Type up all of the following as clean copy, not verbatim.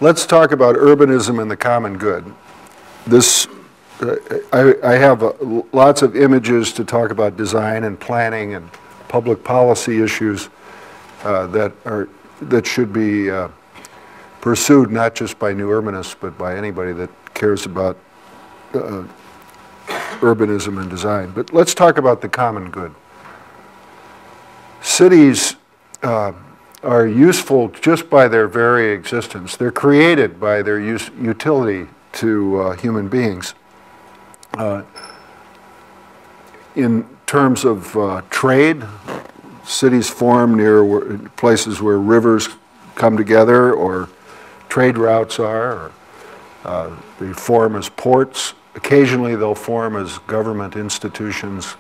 Let's talk about urbanism and the common good. This, I have lots of images to talk about design and planning and public policy issues that should be pursued not just by new urbanists, but by anybody that cares about urbanism and design. But let's talk about the common good. Cities are useful just by their very existence. They're created by their utility to human beings. In terms of trade, cities form near places where rivers come together or trade routes are. Or, they form as ports. Occasionally they'll form as government institutions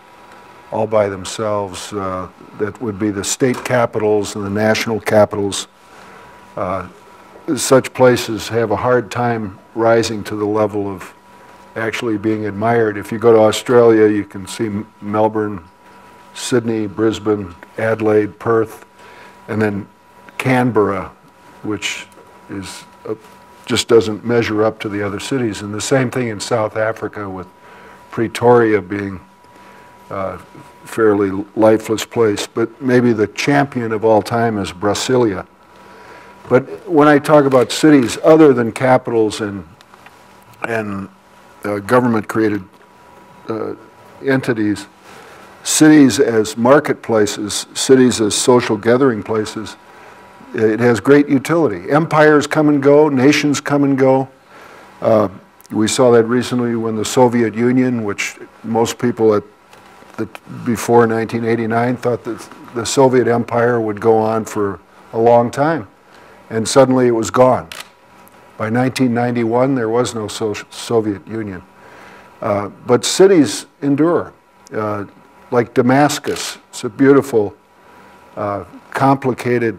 all by themselves. That would be the state capitals and the national capitals. Such places have a hard time rising to the level of actually being admired. If you go to Australia, you can see Melbourne, Sydney, Brisbane, Adelaide, Perth, and then Canberra, which is just doesn't measure up to the other cities. And the same thing in South Africa, with Pretoria being a fairly lifeless place. But maybe the champion of all time is Brasilia. But when I talk about cities other than capitals and government-created entities, cities as marketplaces, cities as social gathering places, it has great utility. Empires come and go, nations come and go. We saw that recently when the Soviet Union, which most people before 1989 thought that the Soviet Empire would go on for a long time, and suddenly it was gone. By 1991, there was no Soviet Union. But cities endure. Like Damascus, it's a beautiful, complicated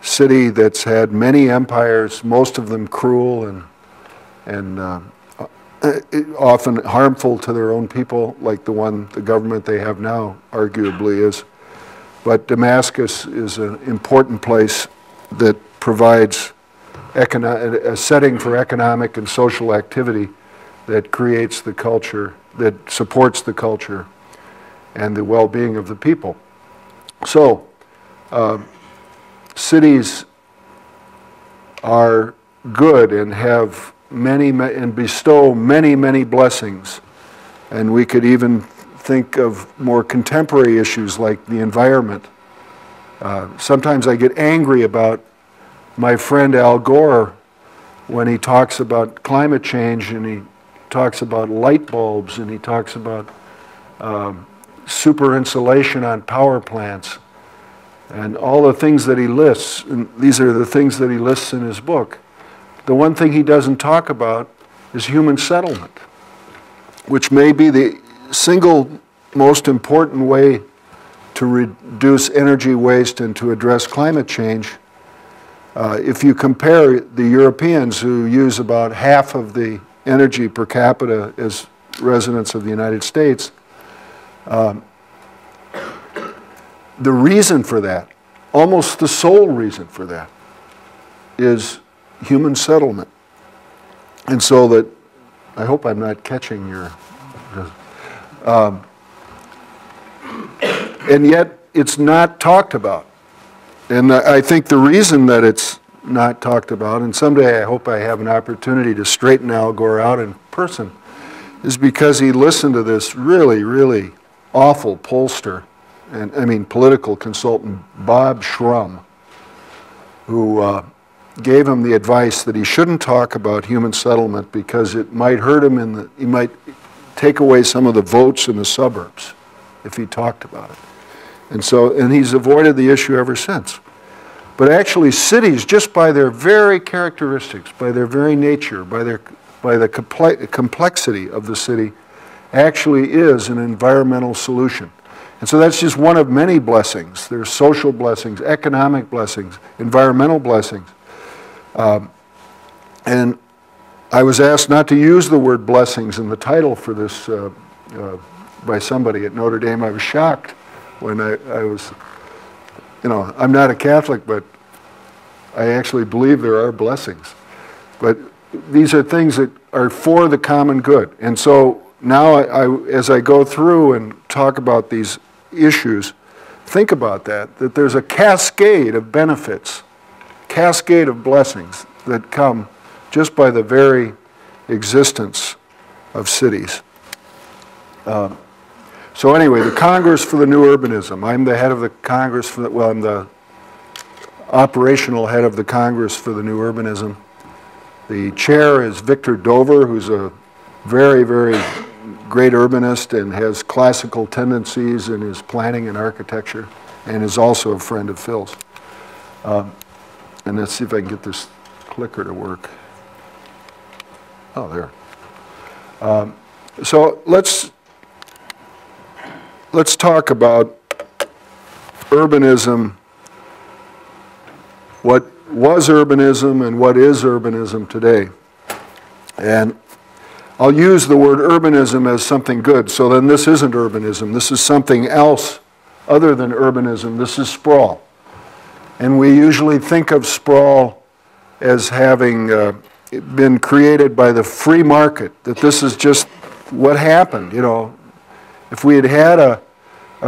city that's had many empires, most of them cruel and often harmful to their own people, like the government they have now arguably is. But Damascus is an important place that provides a setting for economic and social activity that creates the culture, that supports the culture and the well-being of the people. So, cities are good and have and bestow many, many blessings. And we could even think of more contemporary issues like the environment. Sometimes I get angry about my friend Al Gore when he talks about climate change and he talks about light bulbs and he talks about super insulation on power plants and all the things that he lists. And these are the things that he lists in his book. The one thing he doesn't talk about is human settlement, which may be the single most important way to reduce energy waste and to address climate change. If you compare the Europeans, who use about half of the energy per capita as residents of the United States, the reason for that, almost the sole reason for that, is human settlement. And so that, I hope I'm not catching your, and yet it's not talked about. And I think the reason that it's not talked about, and someday I hope I have an opportunity to straighten Al Gore out in person, is because he listened to this really, really awful pollster, and I mean political consultant, Bob Shrum, who gave him the advice that he shouldn't talk about human settlement because it might hurt him he might take away some of the votes in the suburbs if he talked about it. And he's avoided the issue ever since. But actually cities, just by their very characteristics, by their very nature, by the complexity of the city, actually is an environmental solution. And so that's just one of many blessings. There's social blessings, economic blessings, environmental blessings. And I was asked not to use the word blessings in the title for this by somebody at Notre Dame. I was shocked when I was, I'm not a Catholic, but I actually believe there are blessings. But these are things that are for the common good. And so now, as I go through and talk about these issues, think about that there's a cascade of benefits, cascade of blessings that come just by the very existence of cities. So anyway, the Congress for the New Urbanism. I'm the head of the Congress for the, well, I'm the operational head of the Congress for the New Urbanism. The chair is Victor Dover, who's a very, very great urbanist and has classical tendencies in his planning and architecture, and is also a friend of Phil's. And let's see if I can get this clicker to work. Oh, there. So let's talk about urbanism, what was urbanism and what is urbanism today. And I'll use the word urbanism as something good, so then this isn't urbanism. This is something else other than urbanism. This is sprawl. And we usually think of sprawl as having been created by the free market, that this is just what happened. You know, if we had had a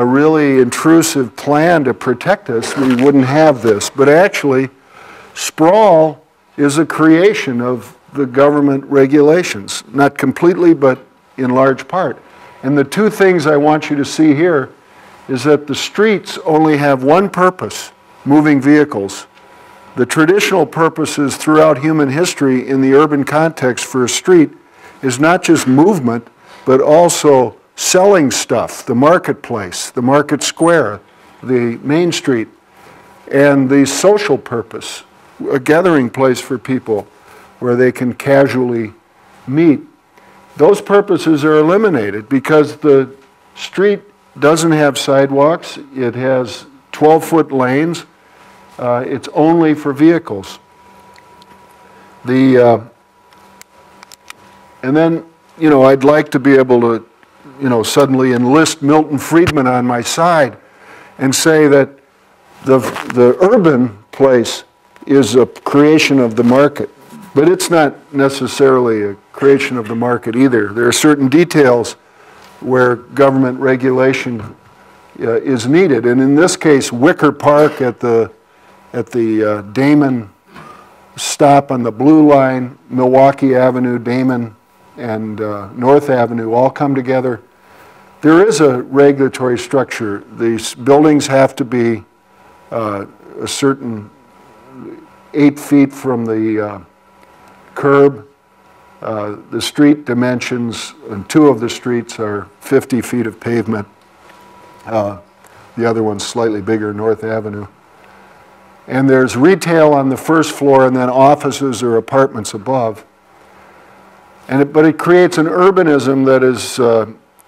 really intrusive plan to protect us, we wouldn't have this. But actually, sprawl is a creation of the government regulations. Not completely, but in large part. And the two things I want you to see here is that the streets only have one purpose, moving vehicles. The traditional purposes throughout human history in the urban context for a street is not just movement, but also selling stuff, the marketplace, the market square, the main street, and the social purpose, a gathering place for people where they can casually meet. Those purposes are eliminated because the street doesn't have sidewalks. It has 12-foot lanes. It's only for vehicles. And then, you know, I'd like to be able to, you know, suddenly enlist Milton Friedman on my side and say that the urban place is a creation of the market. But it's not necessarily a creation of the market either. There are certain details where government regulation is needed. And in this case, Wicker Park at the Damon stop on the blue line, Milwaukee Avenue, Damon, and North Avenue all come together. There is a regulatory structure. These buildings have to be a certain 8 feet from the curb. The street dimensions, and 2 of the streets are 50 feet of pavement. The other one's slightly bigger, North Avenue. And there's retail on the first floor and then offices or apartments above. But it creates an urbanism that is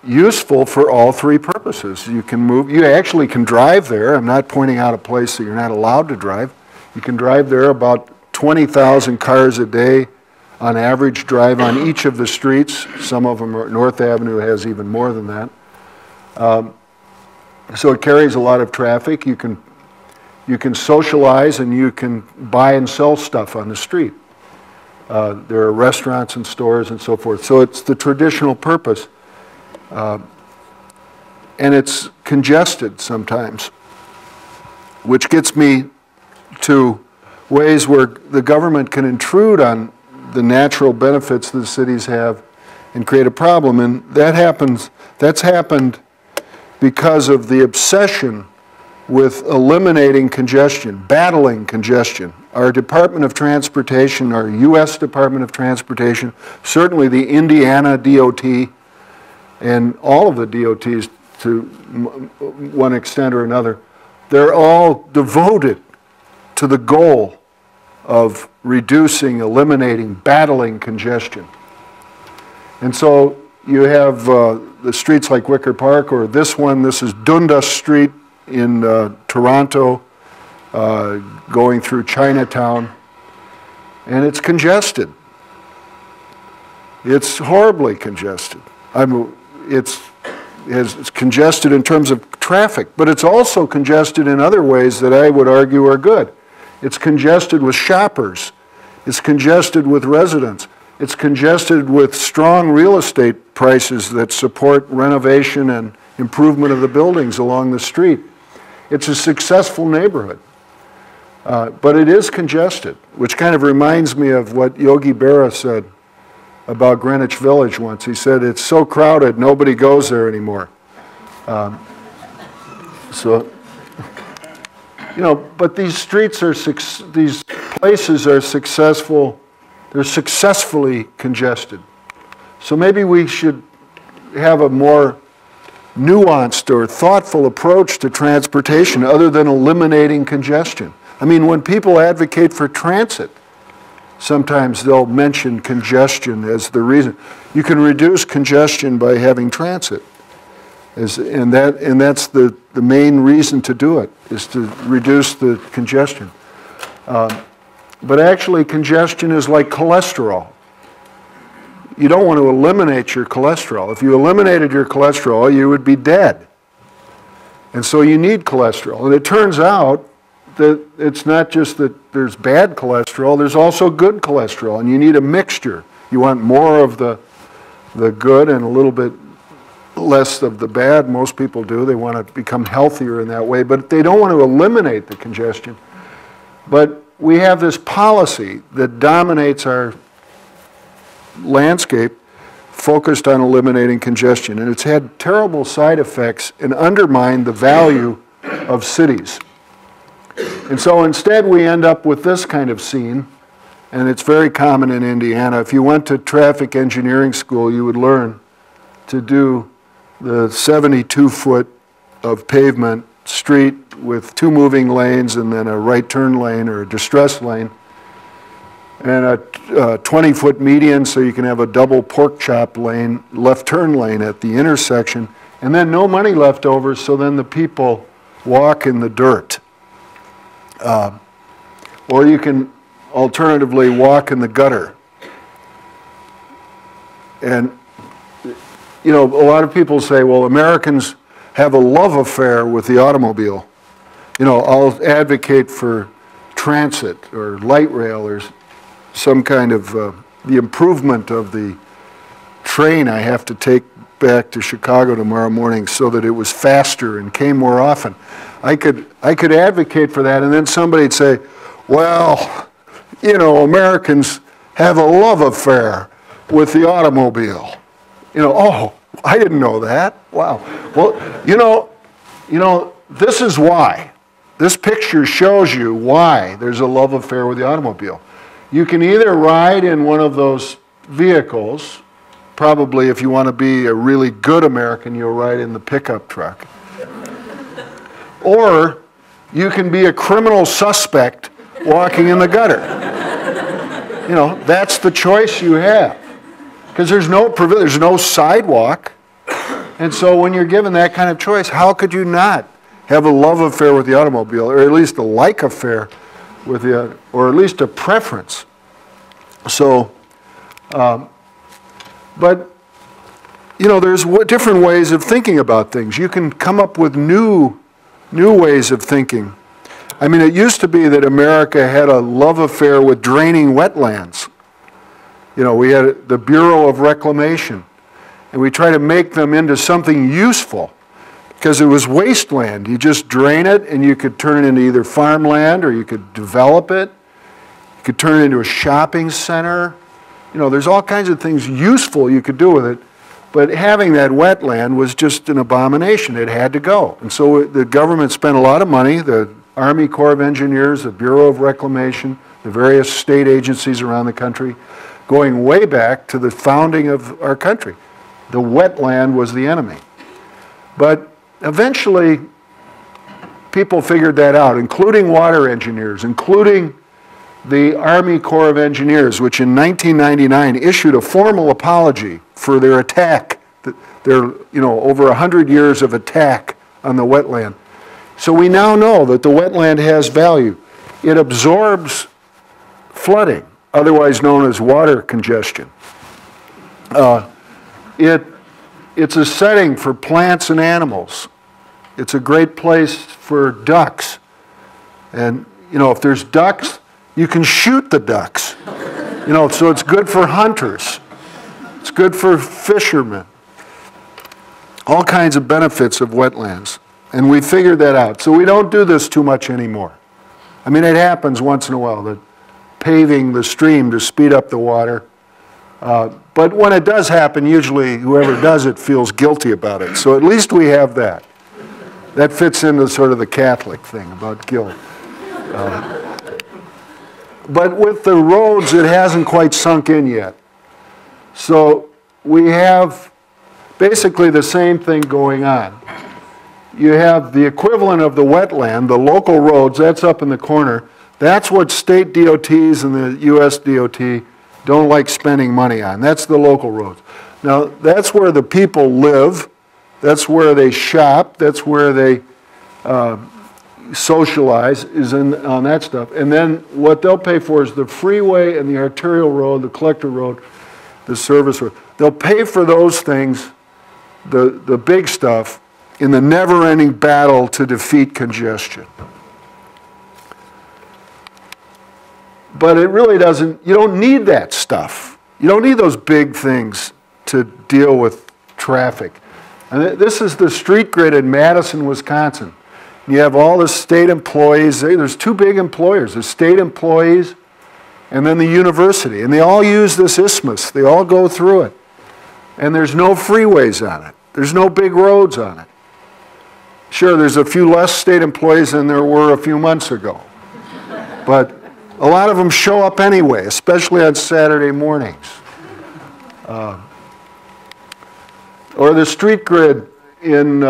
useful for all 3 purposes. You can move, you actually can drive there. I'm not pointing out a place that you're not allowed to drive. You can drive there. About 20,000 cars a day on average drive on each of the streets. Some of them are, North Avenue has even more than that. So it carries a lot of traffic. You can socialize and you can buy and sell stuff on the street. There are restaurants and stores and so forth. So it's the traditional purpose. And it's congested sometimes, which gets me to ways where the government can intrude on the natural benefits that the cities have and create a problem. And that's happened because of the obsession with eliminating congestion, battling congestion. Our Department of Transportation, our U.S. Department of Transportation, certainly the Indiana DOT, and all of the DOTs to one extent or another, they're all devoted to the goal of reducing, eliminating, battling congestion. And so you have the streets like Wicker Park, or this one, this is Dundas Street in Toronto, going through Chinatown, and it's congested. It's horribly congested. It's congested in terms of traffic, but it's also congested in other ways that I would argue are good. It's congested with shoppers. It's congested with residents. It's congested with strong real estate prices that support renovation and improvement of the buildings along the street. It's a successful neighborhood. But it is congested, which kind of reminds me of what Yogi Berra said about Greenwich Village once. He said, it's so crowded, nobody goes there anymore. But these streets are, these places are successful, they're successfully congested. So maybe we should have a more nuanced or thoughtful approach to transportation other than eliminating congestion. I mean, when people advocate for transit, sometimes they'll mention congestion as the reason. You can reduce congestion by having transit. And that's the main reason to do it, is to reduce the congestion. But actually, congestion is like cholesterol. You don't want to eliminate your cholesterol. If you eliminated your cholesterol, you would be dead. And so you need cholesterol. And it turns out that it's not just that there's bad cholesterol, there's also good cholesterol, and you need a mixture. You want more of the good and a little bit less of the bad. Most people do. They want to become healthier in that way, but they don't want to eliminate the congestion. But we have this policy that dominates our landscape focused on eliminating congestion, and it's had terrible side effects and undermined the value of cities. And so instead we end up with this kind of scene, and it's very common in Indiana. If you went to traffic engineering school, you would learn to do the 72-foot of pavement street with 2 moving lanes and then a right turn lane or a distress lane, and a 20-foot median so you can have a double pork chop lane, left turn lane at the intersection, and then no money left over, so then the people walk in the dirt. Or you can alternatively walk in the gutter. And, you know, a lot of people say, well, Americans have a love affair with the automobile. You know, I'll advocate for transit or light rail or some kind of the improvement of the train I have to take back to Chicago tomorrow morning so that it was faster and came more often. I could advocate for that, and then somebody'd say, well, you know, Americans have a love affair with the automobile. You know, oh, I didn't know that. Wow. Well, you know, this is why. This picture shows you why there's a love affair with the automobile. You can either ride in one of those vehicles, probably if you want to be a really good American, you'll ride in the pickup truck. Or you can be a criminal suspect walking in the gutter. You know, that's the choice you have. Because there's no sidewalk. And so when you're given that kind of choice, how could you not have a love affair with the automobile, or at least a like affair with the, or at least a preference? So, but, you know, there's different ways of thinking about things. You can come up with new ways of thinking. I mean, it used to be that America had a love affair with draining wetlands. You know, we had the Bureau of Reclamation, and we try to make them into something useful because it was wasteland. You just drain it, and you could turn it into either farmland or you could develop it. You could turn it into a shopping center. You know, there's all kinds of things useful you could do with it. But having that wetland was just an abomination. It had to go. And so the government spent a lot of money, the Army Corps of Engineers, the Bureau of Reclamation, the various state agencies around the country, going way back to the founding of our country. The wetland was the enemy. But eventually, people figured that out, including water engineers, including the Army Corps of Engineers, which in 1999 issued a formal apology for their attack, their, you know, over 100 years of attack on the wetland. So we now know that the wetland has value. It absorbs flooding, otherwise known as water congestion. It's a setting for plants and animals. It's a great place for ducks. And, you know, if there's ducks, You can shoot the ducks. You know, so it's good for hunters. It's good for fishermen. All kinds of benefits of wetlands. And we figured that out. So we don't do this too much anymore. I mean, it happens once in a while, that paving the stream to speed up the water. But when it does happen, usually whoever does it feels guilty about it. So at least we have that. That fits into sort of the Catholic thing about guilt. But with the roads, it hasn't quite sunk in yet. So we have basically the same thing going on. You have the equivalent of the wetland, the local roads, that's up in the corner. That's what state DOTs and the US DOT don't like spending money on. That's the local roads. Now, that's where the people live. That's where they shop. That's where they socialize, is on that stuff. And then what they'll pay for is the freeway and the arterial road, the collector road, the service road. They'll pay for those things, the big stuff, in the never-ending battle to defeat congestion. But it really doesn't, you don't need that stuff. You don't need those big things to deal with traffic. And this is the street grid in Madison, Wisconsin. You have all the state employees. There's two big employers, the state employees and then the university. And they all use this isthmus. They all go through it. And there's no freeways on it. There's no big roads on it. Sure, there's a few less state employees than there were a few months ago. But a lot of them show up anyway, especially on Saturday mornings. Or the street grid in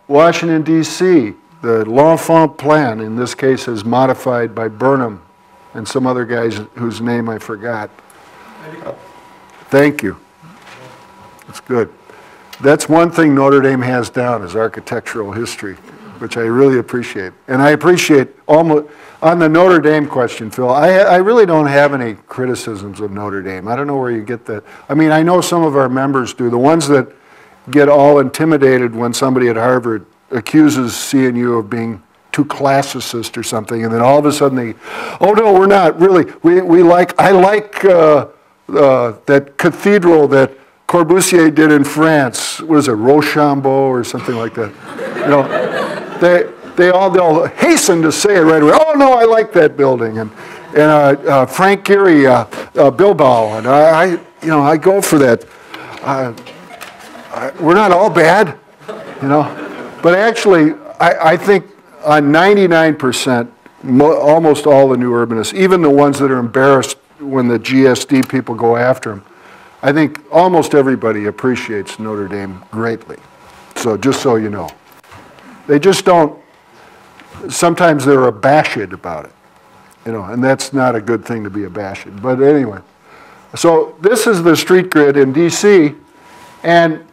Washington, D.C., the L'Enfant Plan, in this case, is modified by Burnham and some other guys whose name I forgot. Thank you. That's good. That's one thing Notre Dame has down is architectural history, which I really appreciate. And I appreciate almost, on the Notre Dame question, Phil, I really don't have any criticisms of Notre Dame. I don't know where you get that. I mean, I know some of our members do. The ones that get all intimidated when somebody at Harvard accuses CNU of being too classicist or something, and then all of a sudden they, oh no, we're not, really. I like that cathedral that Corbusier did in France. What is it, Rochambeau or something like that? You know, they'll hasten to say it right away. Oh no, I like that building. And Frank Gehry, Bilbao, and I go for that. We're not all bad, you know. But actually, I think on 99%, almost all the new urbanists, even the ones that are embarrassed when the GSD people go after them, I think almost everybody appreciates Notre Dame greatly. So just so you know. They just don't, sometimes they're abashed about it, you know, and that's not a good thing to be abashed. But anyway, so this is the street grid in DC, and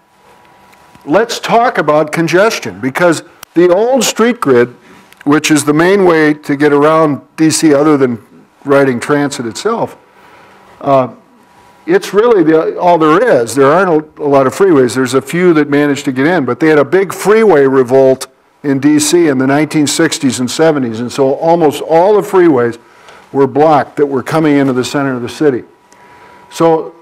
let's talk about congestion, because the old street grid, which is the main way to get around DC other than riding transit itself, it's really all there is. There aren't a lot of freeways. There's a few that managed to get in, but they had a big freeway revolt in DC in the 1960s and 70s, and so almost all the freeways were blocked that were coming into the center of the city. So,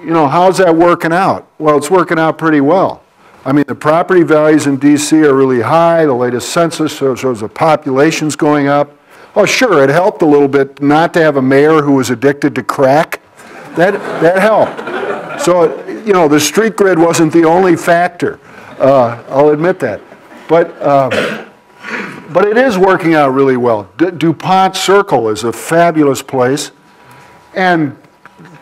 you know, how's that working out? Well, it's working out pretty well. I mean, the property values in DC are really high. The latest census shows the population's going up. Oh, sure, it helped a little bit not to have a mayor who was addicted to crack. That helped. So, you know, the street grid wasn't the only factor. I'll admit that. But it is working out really well. DuPont Circle is a fabulous place. And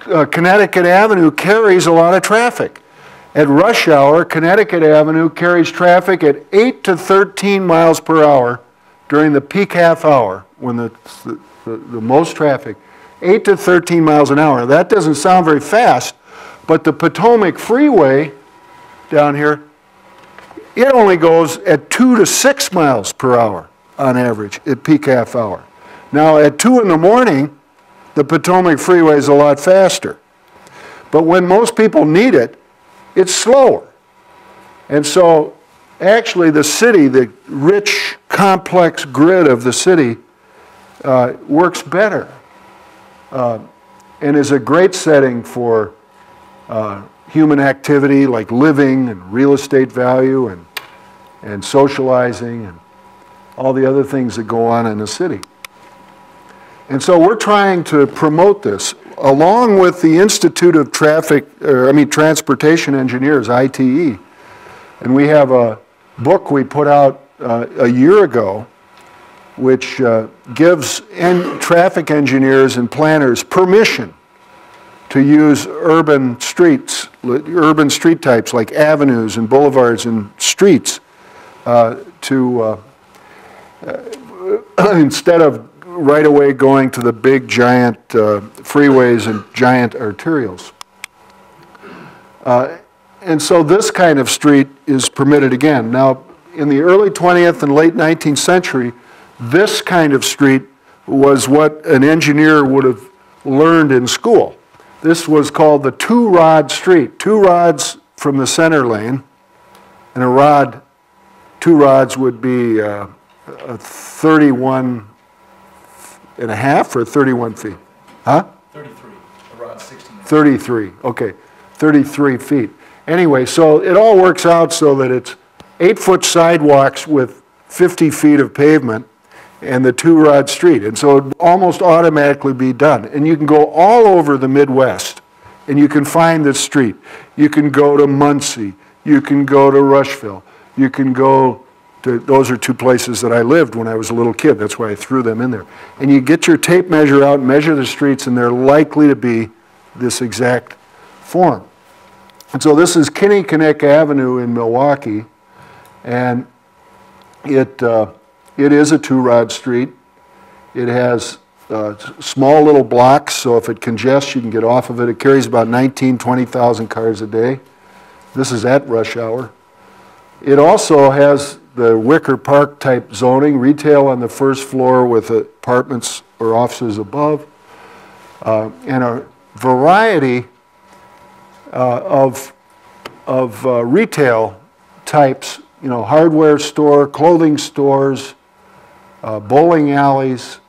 Connecticut Avenue carries a lot of traffic. At rush hour, Connecticut Avenue carries traffic at 8 to 13 miles per hour during the peak half hour, when the most traffic, 8 to 13 miles an hour. That doesn't sound very fast, but the Potomac Freeway down here, it only goes at 2 to 6 miles per hour on average at peak half hour. Now at 2 in the morning, the Potomac Freeway is a lot faster. But when most people need it, it's slower. And so actually the city, the rich, complex grid of the city works better and is a great setting for human activity like living and real estate value and socializing and all the other things that go on in the city. And so we're trying to promote this along with the Institute of Transportation Engineers, ITE. And we have a book we put out a year ago which gives traffic engineers and planners permission to use urban street types like avenues and boulevards and streets instead of right away going to the big giant freeways and giant arterials. And so this kind of street is permitted again. Now, in the early 20th and late 19th century, this kind of street was what an engineer would have learned in school. This was called the two-rod street. 2 rods from the center lane, and two rods would be 31 and a half or 31 feet? Huh? 33. A rod 16. 33, okay. 33 feet. Anyway, so it all works out so that it's 8-foot sidewalks with 50 feet of pavement and the 2-rod street. And so it would almost automatically be done. And you can go all over the Midwest and you can find this street. You can go to Muncie. You can go to Rushville. You can go to, those are 2 places that I lived when I was a little kid. That's why I threw them in there. And you get your tape measure out and measure the streets, and they're likely to be this exact form. And so this is Kinnickinnick Avenue in Milwaukee, and it is a 2-rod street. It has small little blocks, so if it congests, you can get off of it. It carries about 20,000 cars a day. This is at rush hour. It also has the Wicker Park type zoning, retail on the first floor with apartments or offices above, and a variety of retail types, you know, hardware store, clothing stores, bowling alleys,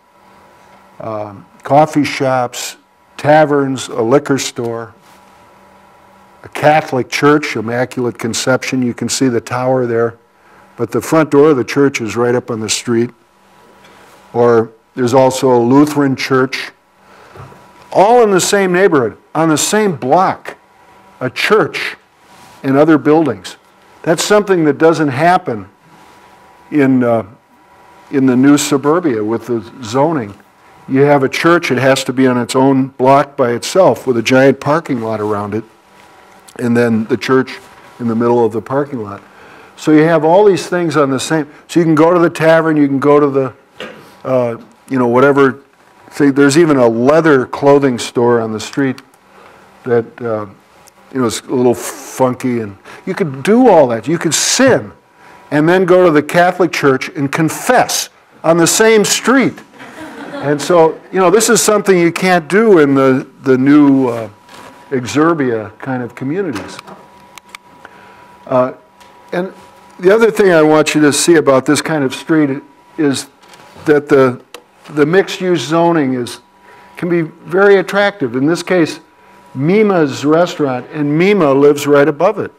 coffee shops, taverns, a liquor store, a Catholic church, Immaculate Conception. You can see the tower there, but the front door of the church is right up on the street. Or there's also a Lutheran church, all in the same neighborhood, on the same block, a church and other buildings. That's something that doesn't happen in the new suburbia with the zoning. You have a church, it has to be on its own block by itself with a giant parking lot around it, and then the church in the middle of the parking lot. So you have all these things on the same, so you can go to the tavern, you can go to the, you know, whatever, see, there's even a leather clothing store on the street that, you know, it's a little funky, and you could do all that. You could sin and then go to the Catholic church and confess on the same street. And so, you know, this is something you can't do in the new exurbia kind of communities. And the other thing I want you to see about this kind of street is that the mixed-use zoning can be very attractive. In this case, Mima's restaurant, and Mima lives right above it,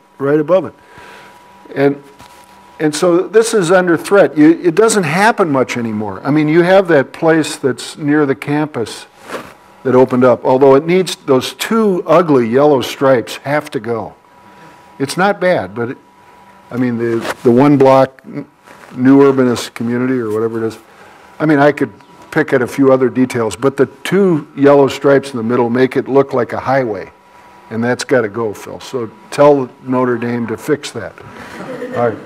And so this is under threat. It doesn't happen much anymore. I mean, you have that place that's near the campus that opened up, although it needs, those 2 ugly yellow stripes have to go. It's not bad, but I mean, the 1 block new urbanist community or whatever it is, I mean, I could pick at a few other details, but the 2 yellow stripes in the middle make it look like a highway, and that's got to go, Phil. So tell Notre Dame to fix that. All right.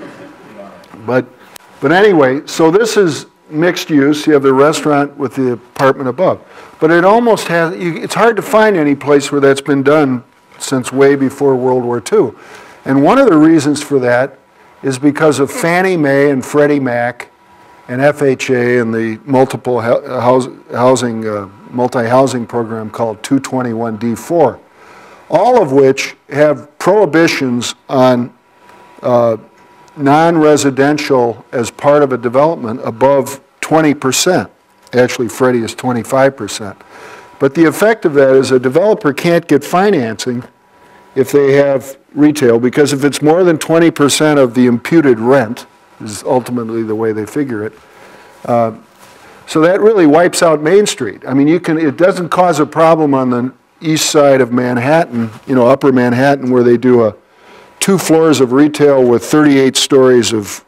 But anyway, so this is mixed use. You have the restaurant with the apartment above. But it almost has, it's hard to find any place where that's been done since way before World War II. And one of the reasons for that is because of Fannie Mae and Freddie Mac and FHA and the multiple multi-housing program called 221D4, all of which have prohibitions on non-residential as part of a development above 20%. Actually, Freddie is 25%. But the effect of that is a developer can't get financing if they have retail, because if it's more than 20% of the imputed rent, is ultimately the way they figure it. So that really wipes out Main Street. I mean, it doesn't cause a problem on the east side of Manhattan, upper Manhattan, where they do 2 floors of retail with 38 stories of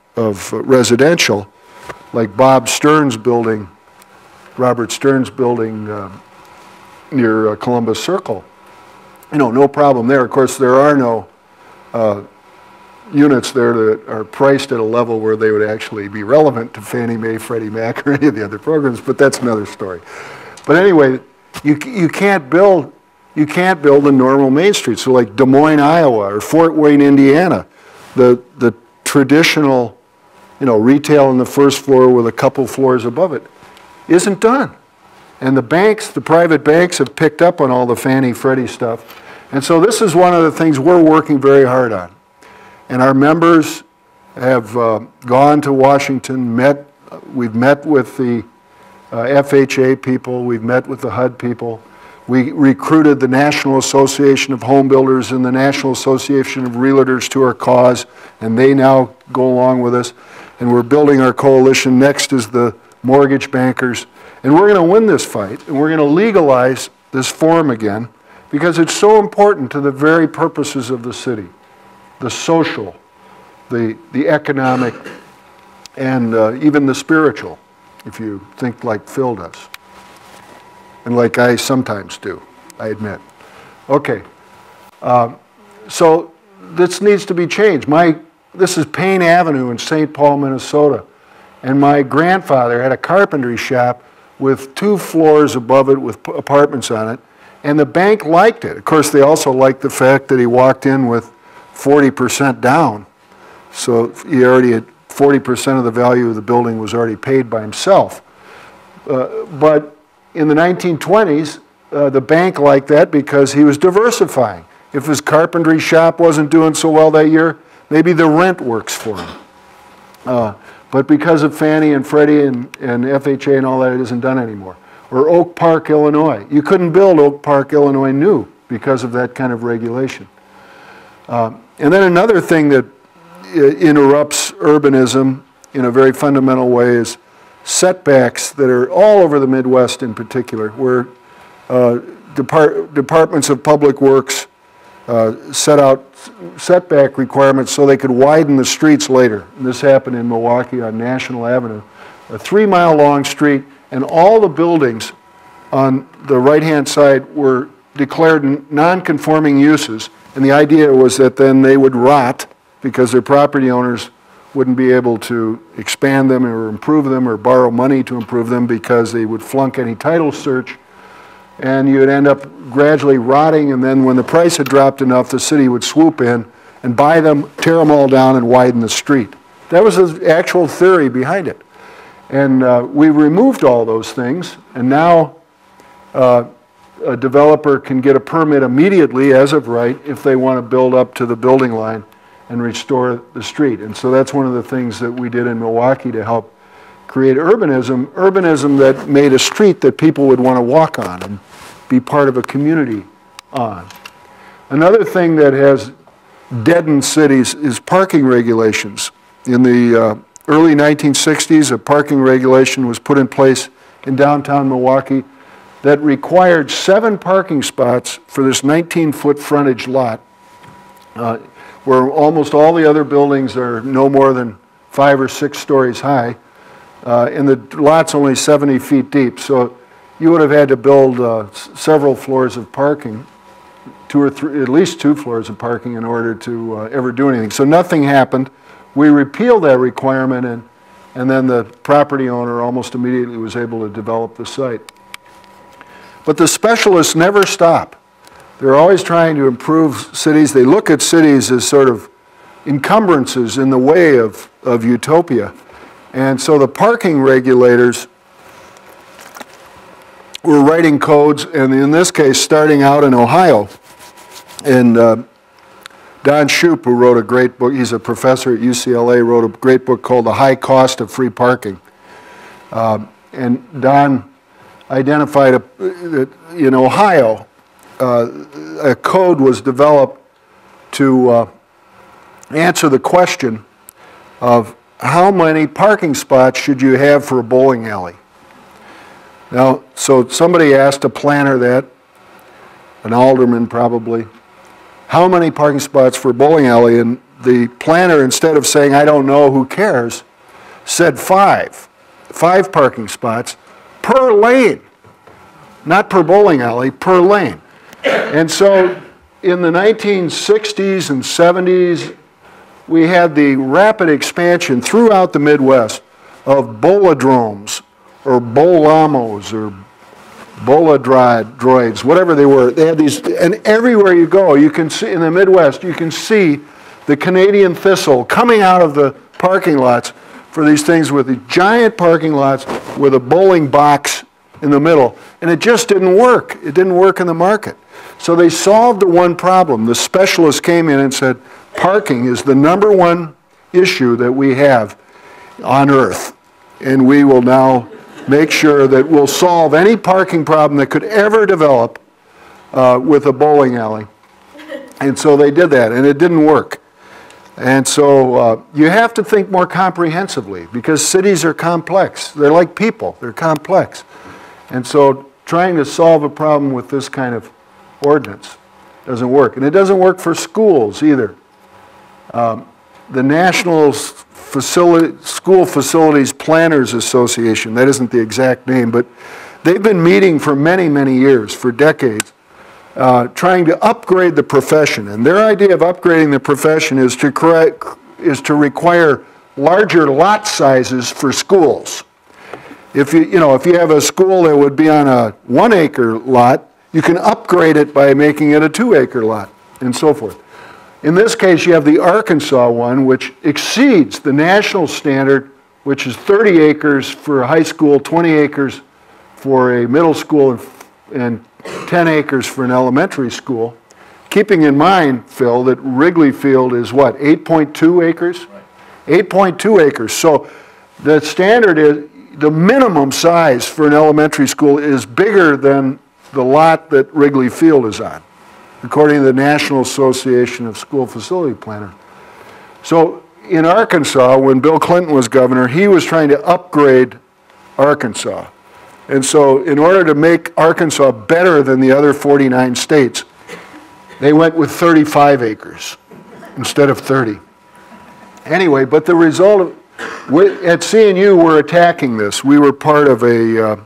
residential, like Robert Stern's building near Columbus Circle. No problem there. Of course, there are no units there that are priced at a level where they would actually be relevant to Fannie Mae, Freddie Mac, or any of the other programs, but that's another story. But anyway, you can't build a normal Main Street. So like Des Moines, Iowa, or Fort Wayne, Indiana, the traditional, retail on the first floor with a couple floors above it isn't done. And the private banks have picked up on all the Fannie, Freddie stuff. And so this is one of the things we're working very hard on. And our members have gone to Washington, we've met with the FHA people, we've met with the HUD people. We recruited the National Association of Home Builders and the National Association of Realtors to our cause, and they now go along with us. And we're building our coalition. Next is the mortgage bankers. And we're going to win this fight, and we're going to legalize this form again, because it's so important to the very purposes of the city, the social, the economic, and even the spiritual, if you think like Phil does. And like I sometimes do, I admit. Okay, so this needs to be changed. This is Payne Avenue in St. Paul, Minnesota. And my grandfather had a carpentry shop with 2 floors above it with apartments on it. And the bank liked it. Of course, they also liked the fact that he walked in with 40% down. So he already had 40% of the value of the building was already paid by himself. But in the 1920s, the bank liked that because he was diversifying. If his carpentry shop wasn't doing so well that year, maybe the rent works for him. But because of Fannie and Freddie and FHA and all that, it isn't done anymore. Or Oak Park, Illinois. You couldn't build Oak Park, Illinois new because of that kind of regulation. And then another thing that interrupts urbanism in a very fundamental way is setbacks that are all over the Midwest in particular, where departments of public works set out setback requirements so they could widen the streets later. And this happened in Milwaukee on National Avenue, a 3-mile-long street, and all the buildings on the right-hand side were declared non-conforming uses, and the idea was that then they would rot because their property owners wouldn't be able to expand them or improve them or borrow money to improve them because they would flunk any title search, and you'd end up gradually rotting, and then when the price had dropped enough, the city would swoop in and buy them, tear them all down, and widen the street. That was the actual theory behind it. And we removed all those things, and now a developer can get a permit immediately as of right if they want to build up to the building line and restore the street. And so that's one of the things that we did in Milwaukee to help create urbanism that made a street that people would want to walk on and be part of a community on. Another thing that has deadened cities is parking regulations. In the early 1960s, a parking regulation was put in place in downtown Milwaukee that required 7 parking spots for this 19-foot frontage lot, where almost all the other buildings are no more than 5 or 6 stories high, and the lot's only 70 feet deep. So you would have had to build several floors of parking, 2 or 3, at least 2 floors of parking in order to ever do anything. So nothing happened. We repealed that requirement, and then the property owner almost immediately was able to develop the site. But the specialists never stop. They're always trying to improve cities. They look at cities as sort of encumbrances in the way of utopia. And so the parking regulators were writing codes, and in this case, starting out in Ohio. And Don Shoup, who wrote a great book, he's a professor at UCLA, wrote a great book called The High Cost of Free Parking. And Don identified that in Ohio, a code was developed to answer the question of how many parking spots should you have for a bowling alley. Now, so somebody asked a planner that, an alderman probably, how many parking spots for a bowling alley? And the planner, instead of saying, I don't know, who cares, said 5. 5 parking spots per lane. Not per bowling alley, per lane. And so in the 1960s and 70s, we had the rapid expansion throughout the Midwest of bowladromes, or bowlamos, or boladroids, whatever they were. They had these, and everywhere you go, you can see, in the Midwest, you can see the Canadian thistle coming out of the parking lots for these things with the giant parking lots with a bowling box in the middle. And it just didn't work. It didn't work in the market. So they solved the one problem. The specialists came in and said, parking is the #1 issue that we have on Earth. And we will now make sure that we'll solve any parking problem that could ever develop with a bowling alley. And so they did that, and it didn't work. And so you have to think more comprehensively, because cities are complex. They're like people. They're complex. And so trying to solve a problem with this kind of ordinance doesn't work. And it doesn't work for schools either. The National School Facilities Planners Association, that isn't the exact name, but they've been meeting for many, many years, for decades, trying to upgrade the profession. And their idea of upgrading the profession is to require larger lot sizes for schools. If if you have a school that would be on a 1-acre lot, you can upgrade it by making it a 2-acre lot, and so forth. In this case, you have the Arkansas one, which exceeds the national standard, which is 30 acres for a high school, 20 acres for a middle school, and 10 acres for an elementary school. Keeping in mind, Phil, that Wrigley Field is what, 8.2 acres? Right. 8.2 acres. So the standard is, the minimum size for an elementary school is bigger than the lot that Wrigley Field is on, according to the National Association of School Facility Planners. So in Arkansas, when Bill Clinton was governor, he was trying to upgrade Arkansas. And so in order to make Arkansas better than the other 49 states, they went with 35 acres instead of 30. Anyway, but the result of, at CNU, we're attacking this. We were part of a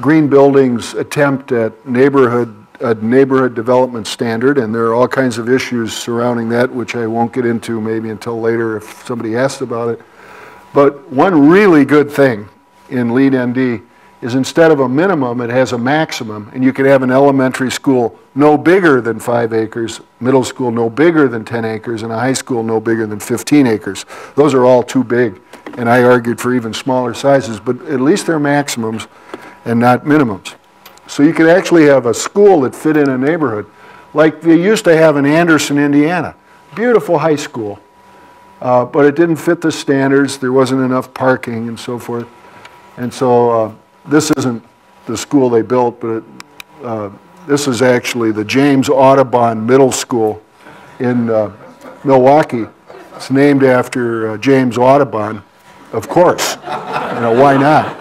Green Buildings attempt at a neighborhood development standard, and there are all kinds of issues surrounding that, which I won't get into maybe until later if somebody asks about it. But one really good thing in LEED ND is instead of a minimum, it has a maximum, and you can have an elementary school no bigger than 5 acres, middle school no bigger than 10 acres, and a high school no bigger than 15 acres. Those are all too big, and I argued for even smaller sizes, but at least they're maximums and not minimums. So you could actually have a school that fit in a neighborhood, like they used to have in Anderson, Indiana. Beautiful high school, but it didn't fit the standards. There wasn't enough parking and so forth. And so this isn't the school they built, but this is actually the James Audubon Middle School in Milwaukee. It's named after James Audubon, of course. Why not?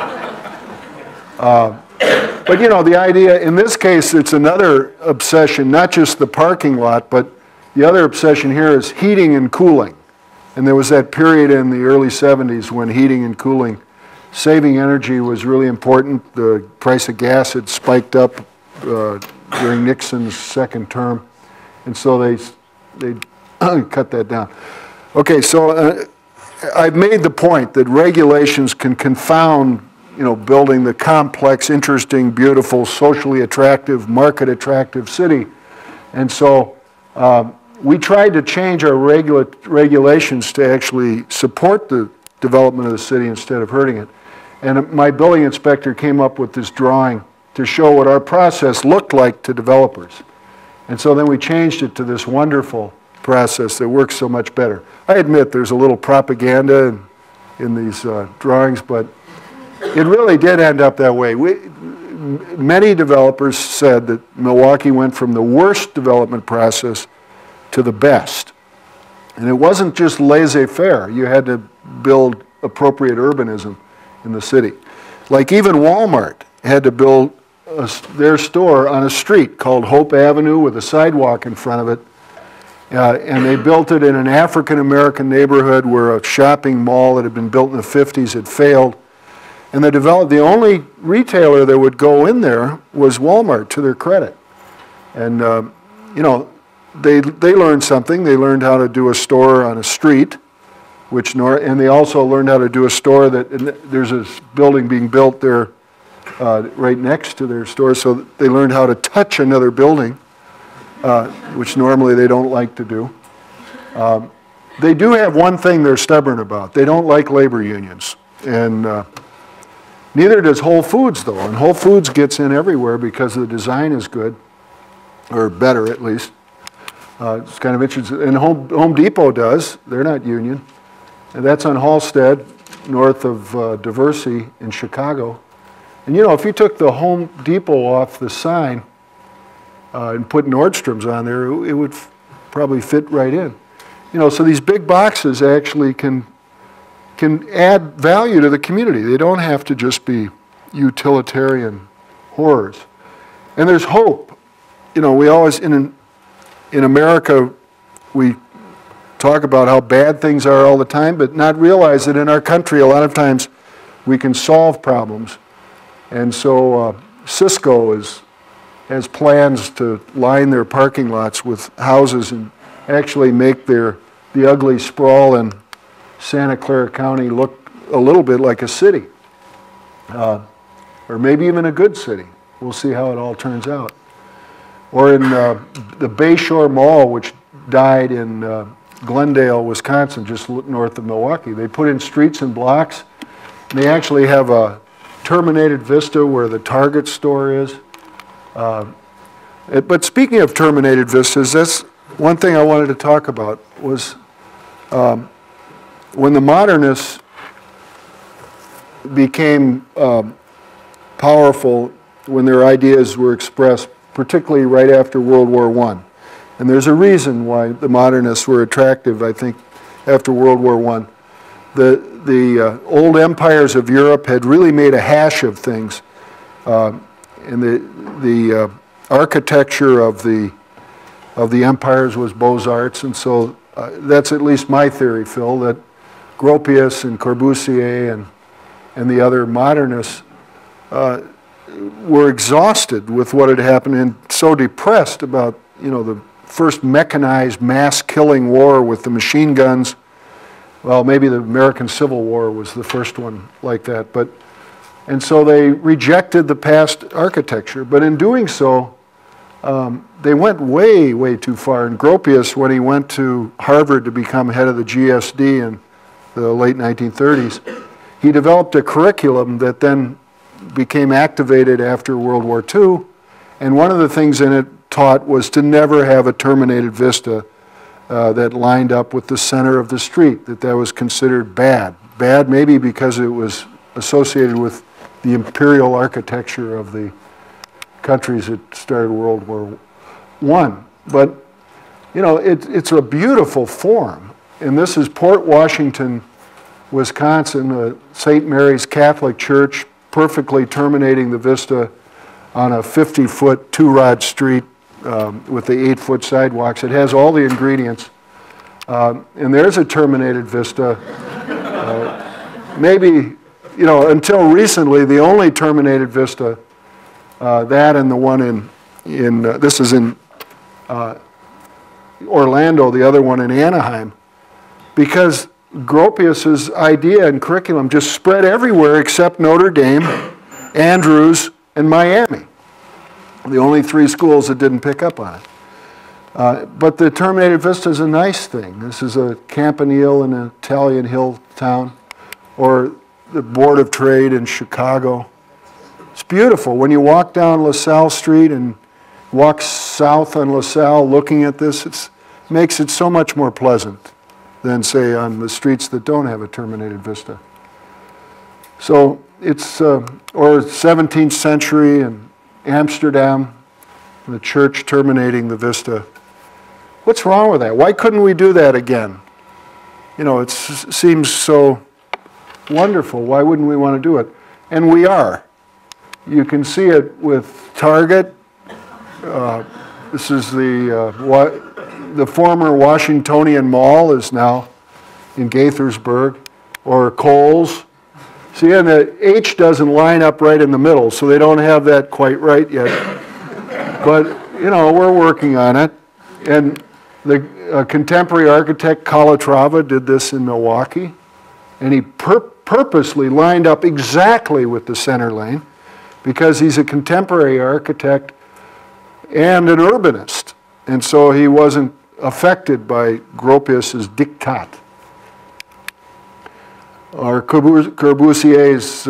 But the idea, in this case, it's another obsession, not just the parking lot, but the other obsession here is heating and cooling. And there was that period in the early 70s when heating and cooling, saving energy was really important. The price of gas had spiked up during Nixon's second term. And so they cut that down. Okay, so I've made the point that regulations can confound building the complex, interesting, beautiful, socially attractive, market attractive city. And so we tried to change our regulations to actually support the development of the city instead of hurting it. And my building inspector came up with this drawing to show what our process looked like to developers. And so then we changed it to this wonderful process that works so much better. I admit there's a little propaganda in these drawings, but it really did end up that way. Many developers said that Milwaukee went from the worst development process to the best. And it wasn't just laissez-faire. You had to build appropriate urbanism in the city. Like even Walmart had to build their store on a street called Hope Avenue with a sidewalk in front of it. And they built it in an African-American neighborhood where a shopping mall that had been built in the 50s had failed. And the only retailer that would go in there was Walmart, to their credit. And, you know, they learned something. They learned how to do a store on a street, and they also learned how to do a store there's a building being built there right next to their store, so they learned how to touch another building, which normally they don't like to do. They do have one thing they're stubborn about. They don't like labor unions. And neither does Whole Foods, though. And Whole Foods gets in everywhere because the design is good, or better at least. It's kind of interesting. And Home Depot does. They're not union. And that's on Halstead, north of Diversey in Chicago. And you know, if you took the Home Depot off the sign and put Nordstrom's on there, it would probably fit right in. You know, so these big boxes actually can add value to the community. They don't have to just be utilitarian horrors. And there's hope. You know, we always, in America, we talk about how bad things are all the time, but not realize that in our country, a lot of times, we can solve problems. And so Cisco has plans to line their parking lots with houses and actually make the ugly sprawl in Santa Clara County look a little bit like a city, or maybe even a good city. We'll see how it all turns out. Or in the Bayshore Mall, which died in Glendale, Wisconsin, just north of Milwaukee. They put in streets and blocks. And they actually have a terminated vista where the Target store is. But speaking of terminated vistas, that's one thing I wanted to talk about was when the modernists became powerful, when their ideas were expressed, particularly right after World War I. And there's a reason why the modernists were attractive, I think, after World War I. The old empires of Europe had really made a hash of things. And the architecture of the empires was Beaux-Arts. And so that's at least my theory, Phil, that Gropius and Corbusier and the other modernists were exhausted with what had happened and so depressed about, you know, the first mechanized mass-killing war with the machine guns. Well, maybe the American Civil War was the first one like that. And so they rejected the past architecture. But in doing so, they went way, way too far. And Gropius, when he went to Harvard to become head of the GSD in the late 1930s, he developed a curriculum that then became activated after World War II. And one of the things in it taught was to never have a terminated vista that lined up with the center of the street, that was considered bad. Bad maybe because it was associated with the imperial architecture of the countries that started World War I. But, you know, it's a beautiful form. And this is Port Washington, Wisconsin, St. Mary's Catholic Church, perfectly terminating the vista on a 50-foot, two-rod street with the 8-foot sidewalks. It has all the ingredients. And there's a terminated vista. Maybe, you know, until recently, the only terminated vista, that and the one this is in Orlando, the other one in Anaheim, because Gropius's idea and curriculum just spread everywhere except Notre Dame, Andrews, and Miami. The only 3 schools that didn't pick up on it. But the terminated vista is a nice thing. This is a Campanile in an Italian hill town, or the Board of Trade in Chicago. It's beautiful. When you walk down LaSalle Street and walk south on LaSalle looking at this, it makes it so much more pleasant than, say, on the streets that don't have a terminated vista. So, it's, or 17th century in Amsterdam, the church terminating the vista. What's wrong with that? Why couldn't we do that again? You know, it seems so wonderful. Why wouldn't we want to do it? And we are. You can see it with Target. This is the former Washingtonian Mall is now in Gaithersburg, or Kohl's. See, and the H doesn't line up right in the middle, so they don't have that quite right yet. But, you know, we're working on it. And the contemporary architect Calatrava did this in Milwaukee, and he purposely lined up exactly with the center lane because he's a contemporary architect and an urbanist. And so he wasn't affected by Gropius's diktat. Or Corbusier's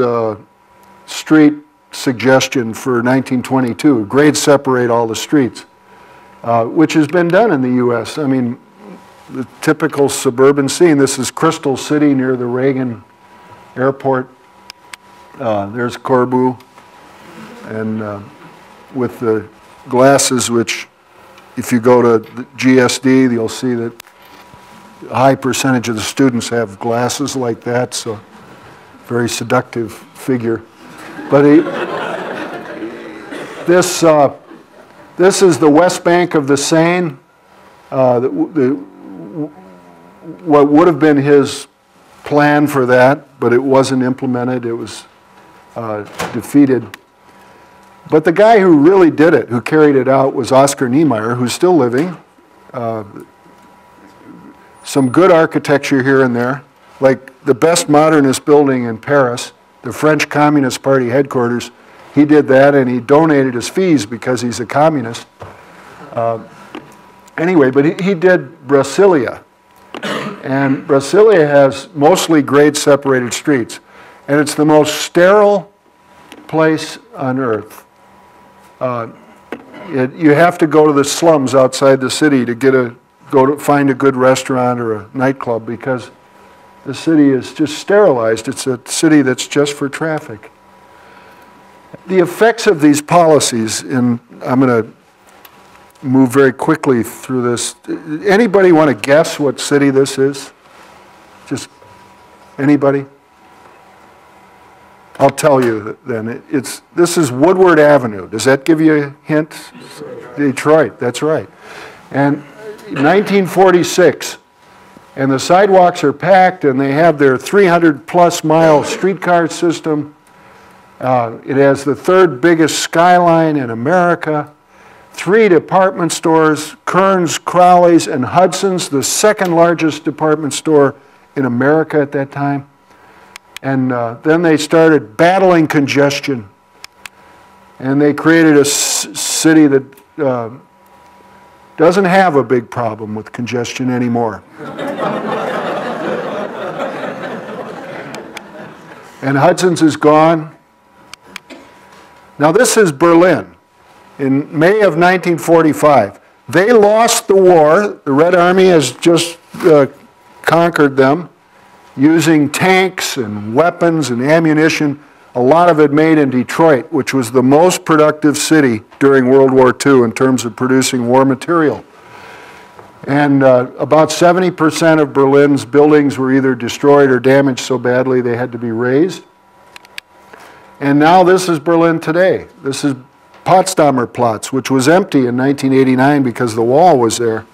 street suggestion for 1922, grade separate all the streets, which has been done in the U.S. I mean, the typical suburban scene. This is Crystal City near the Reagan Airport. There's Corbu, and with the glasses, which if you go to the GSD, you'll see that a high percentage of the students have glasses like that, so very seductive figure. But this is the west bank of the Seine. What would have been his plan for that, but it wasn't implemented. It was defeated. But the guy who really did it, who carried it out, was Oscar Niemeyer, who's still living. Some good architecture here and there, like the best modernist building in Paris, the French Communist Party headquarters. He did that, and he donated his fees because he's a communist. Anyway, but he did Brasilia. And Brasilia has mostly grade-separated streets. And it's the most sterile place on earth. You have to go to the slums outside the city to find a good restaurant or a nightclub because the city is just sterilized. It's a city that's just for traffic. The effects of these policies, and I'm going to move very quickly through this. Anybody want to guess what city this is? Just anybody? I'll tell you then. This is Woodward Avenue. Does that give you a hint? Detroit, that's right. And 1946, and the sidewalks are packed, and they have their 300-plus mile streetcar system. It has the third biggest skyline in America, 3 department stores, Kearns, Crowley's, and Hudson's, the second largest department store in America at that time. And then they started battling congestion, and they created a city that doesn't have a big problem with congestion anymore. And Hudson's is gone. Now this is Berlin. In May of 1945, they lost the war. The Red Army has just conquered them using tanks and weapons and ammunition, a lot of it made in Detroit, which was the most productive city during World War II in terms of producing war material. And about 70% of Berlin's buildings were either destroyed or damaged so badly they had to be razed. And now this is Berlin today. This is Potsdamer Platz, which was empty in 1989 because the wall was there.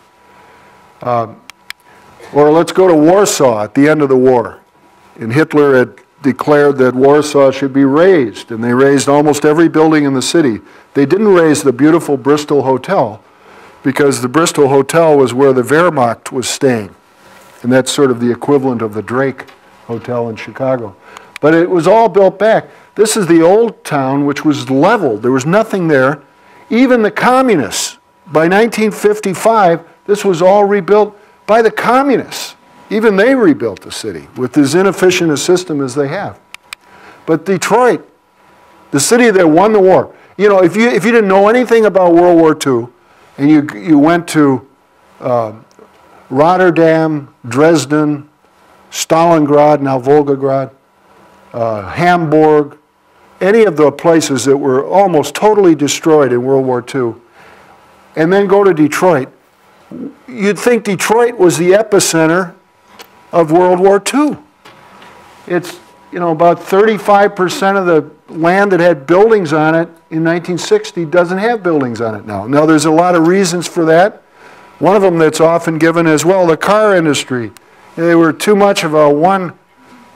Or let's go to Warsaw at the end of the war. And Hitler had declared that Warsaw should be razed, and they razed almost every building in the city. They didn't raze the beautiful Bristol Hotel, because the Bristol Hotel was where the Wehrmacht was staying. And that's sort of the equivalent of the Drake Hotel in Chicago. But it was all built back. This is the old town, which was leveled. There was nothing there. Even the communists, by 1955, this was all rebuilt by the communists. Even they rebuilt the city with as inefficient a system as they have. But Detroit, the city that won the war, you know, if you didn't know anything about World War II, and you went to Rotterdam, Dresden, Stalingrad, now Volgograd, Hamburg, any of the places that were almost totally destroyed in World War II, and then go to Detroit. You'd think Detroit was the epicenter of World War II. It's, about 35% of the land that had buildings on it in 1960 doesn't have buildings on it now. Now, there's a lot of reasons for that. One of them that's often given as well, the car industry. They were too much of a one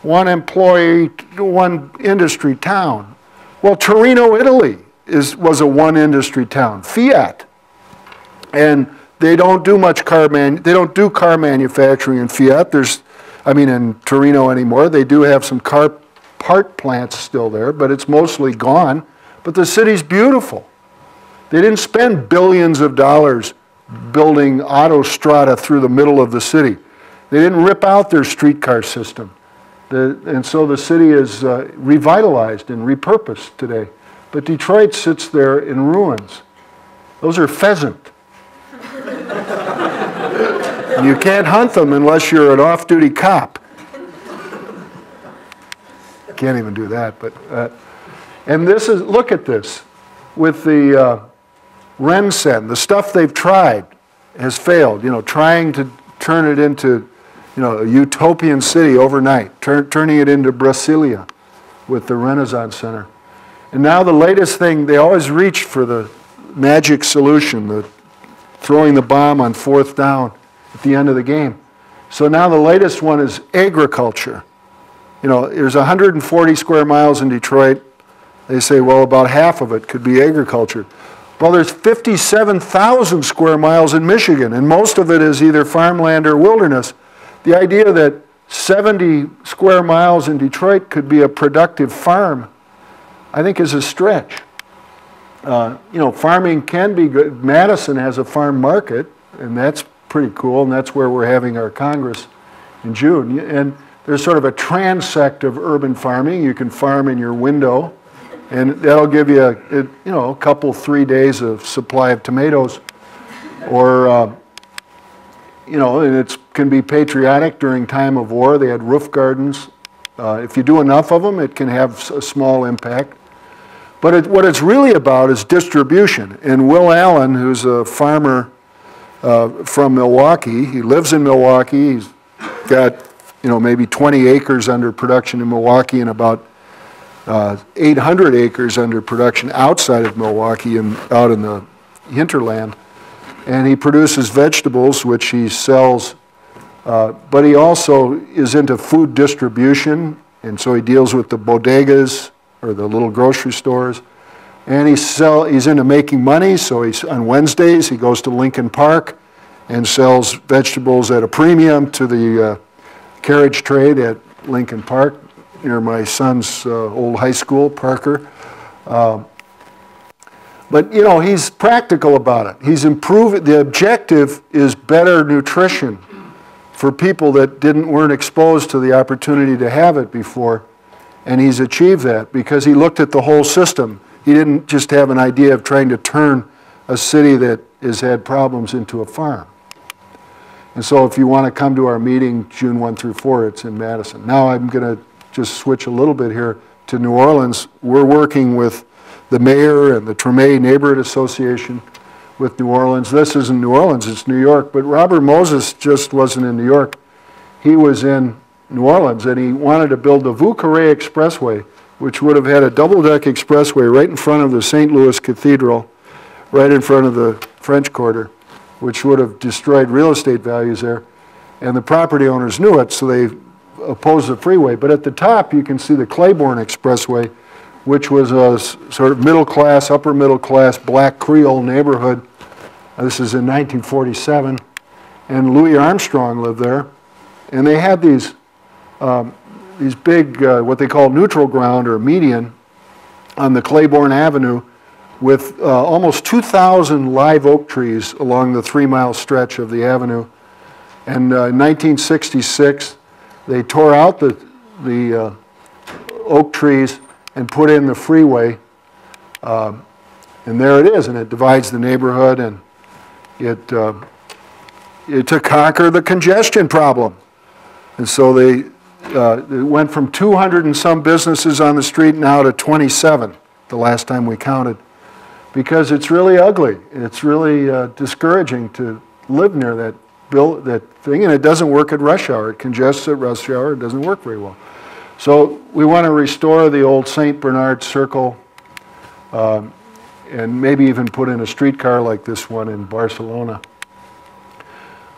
employee, one industry town. Well, Torino, Italy was a one industry town, Fiat. And they don't do much car manufacturing in Fiat. In Torino anymore. They do have some car part plants still there, but it's mostly gone. But the city's beautiful. They didn't spend billions of dollars building autostrada through the middle of the city. They didn't rip out their streetcar system. And so the city is revitalized and repurposed today. But Detroit sits there in ruins. Those are pheasant. And you can't hunt them unless you're an off-duty cop. Can't even do that. But and this is, look at this. With the Remsen, the stuff they've tried has failed. Trying to turn it into, a utopian city overnight, turning it into Brasilia with the Renaissance Center. And now the latest thing, they always reach for the magic solution, the throwing the bomb on 4th down at the end of the game. So now the latest one is agriculture. There's 140 square miles in Detroit. They say, well, about half of it could be agriculture. Well, there's 57,000 square miles in Michigan, and most of it is either farmland or wilderness. The idea that 70 square miles in Detroit could be a productive farm, I think is a stretch. Farming can be good. Madison has a farm market, and that's pretty cool, and that's where we're having our Congress in June. And there's sort of a transect of urban farming. You can farm in your window, and that'll give you a couple, 3 days of supply of tomatoes, or and it can be patriotic during time of war. They had roof gardens. If you do enough of them, it can have a small impact. But what it's really about is distribution. And Will Allen, who's a farmer from Milwaukee, he lives in Milwaukee. He's got maybe 20 acres under production in Milwaukee and about 800 acres under production outside of Milwaukee and out in the hinterland. And he produces vegetables, which he sells, but he also is into food distribution, and so he deals with the bodegas, or the little grocery stores. And he's into making money, so on Wednesdays he goes to Lincoln Park and sells vegetables at a premium to the carriage trade at Lincoln Park, near my son's old high school, Parker. But he's practical about it. He's improving. The objective is better nutrition for people that weren't exposed to the opportunity to have it before. And he's achieved that because he looked at the whole system. He didn't just have an idea of trying to turn a city that has had problems into a farm. And so if you want to come to our meeting June 1 through 4, it's in Madison. Now I'm going to just switch a little bit here to New Orleans. We're working with the mayor and the Treme Neighborhood Association with New Orleans. This isn't New Orleans, it's New York. But Robert Moses just wasn't in New York. He was in New Orleans, and he wanted to build the Vieux Carré Expressway, which would have had a double-deck expressway right in front of the St. Louis Cathedral, right in front of the French Quarter, which would have destroyed real estate values there. And the property owners knew it, so they opposed the freeway. But at the top, you can see the Claiborne Expressway, which was a sort of middle-class, upper-middle-class black Creole neighborhood. This is in 1947, and Louis Armstrong lived there. And they had these big, what they call neutral ground or median on the Claiborne Avenue with almost 2,000 live oak trees along the 3-mile stretch of the avenue. And in 1966, they tore out the oak trees and put in the freeway. And there it is, and it divides the neighborhood, and it to conquer the congestion problem. And so it went from 200 and some businesses on the street now to 27 the last time we counted, because it's really ugly. It's really discouraging to live near that thing, and it doesn't work at rush hour. It congests at rush hour. It doesn't work very well. So we want to restore the old St. Bernard Circle, and maybe even put in a streetcar like this one in Barcelona.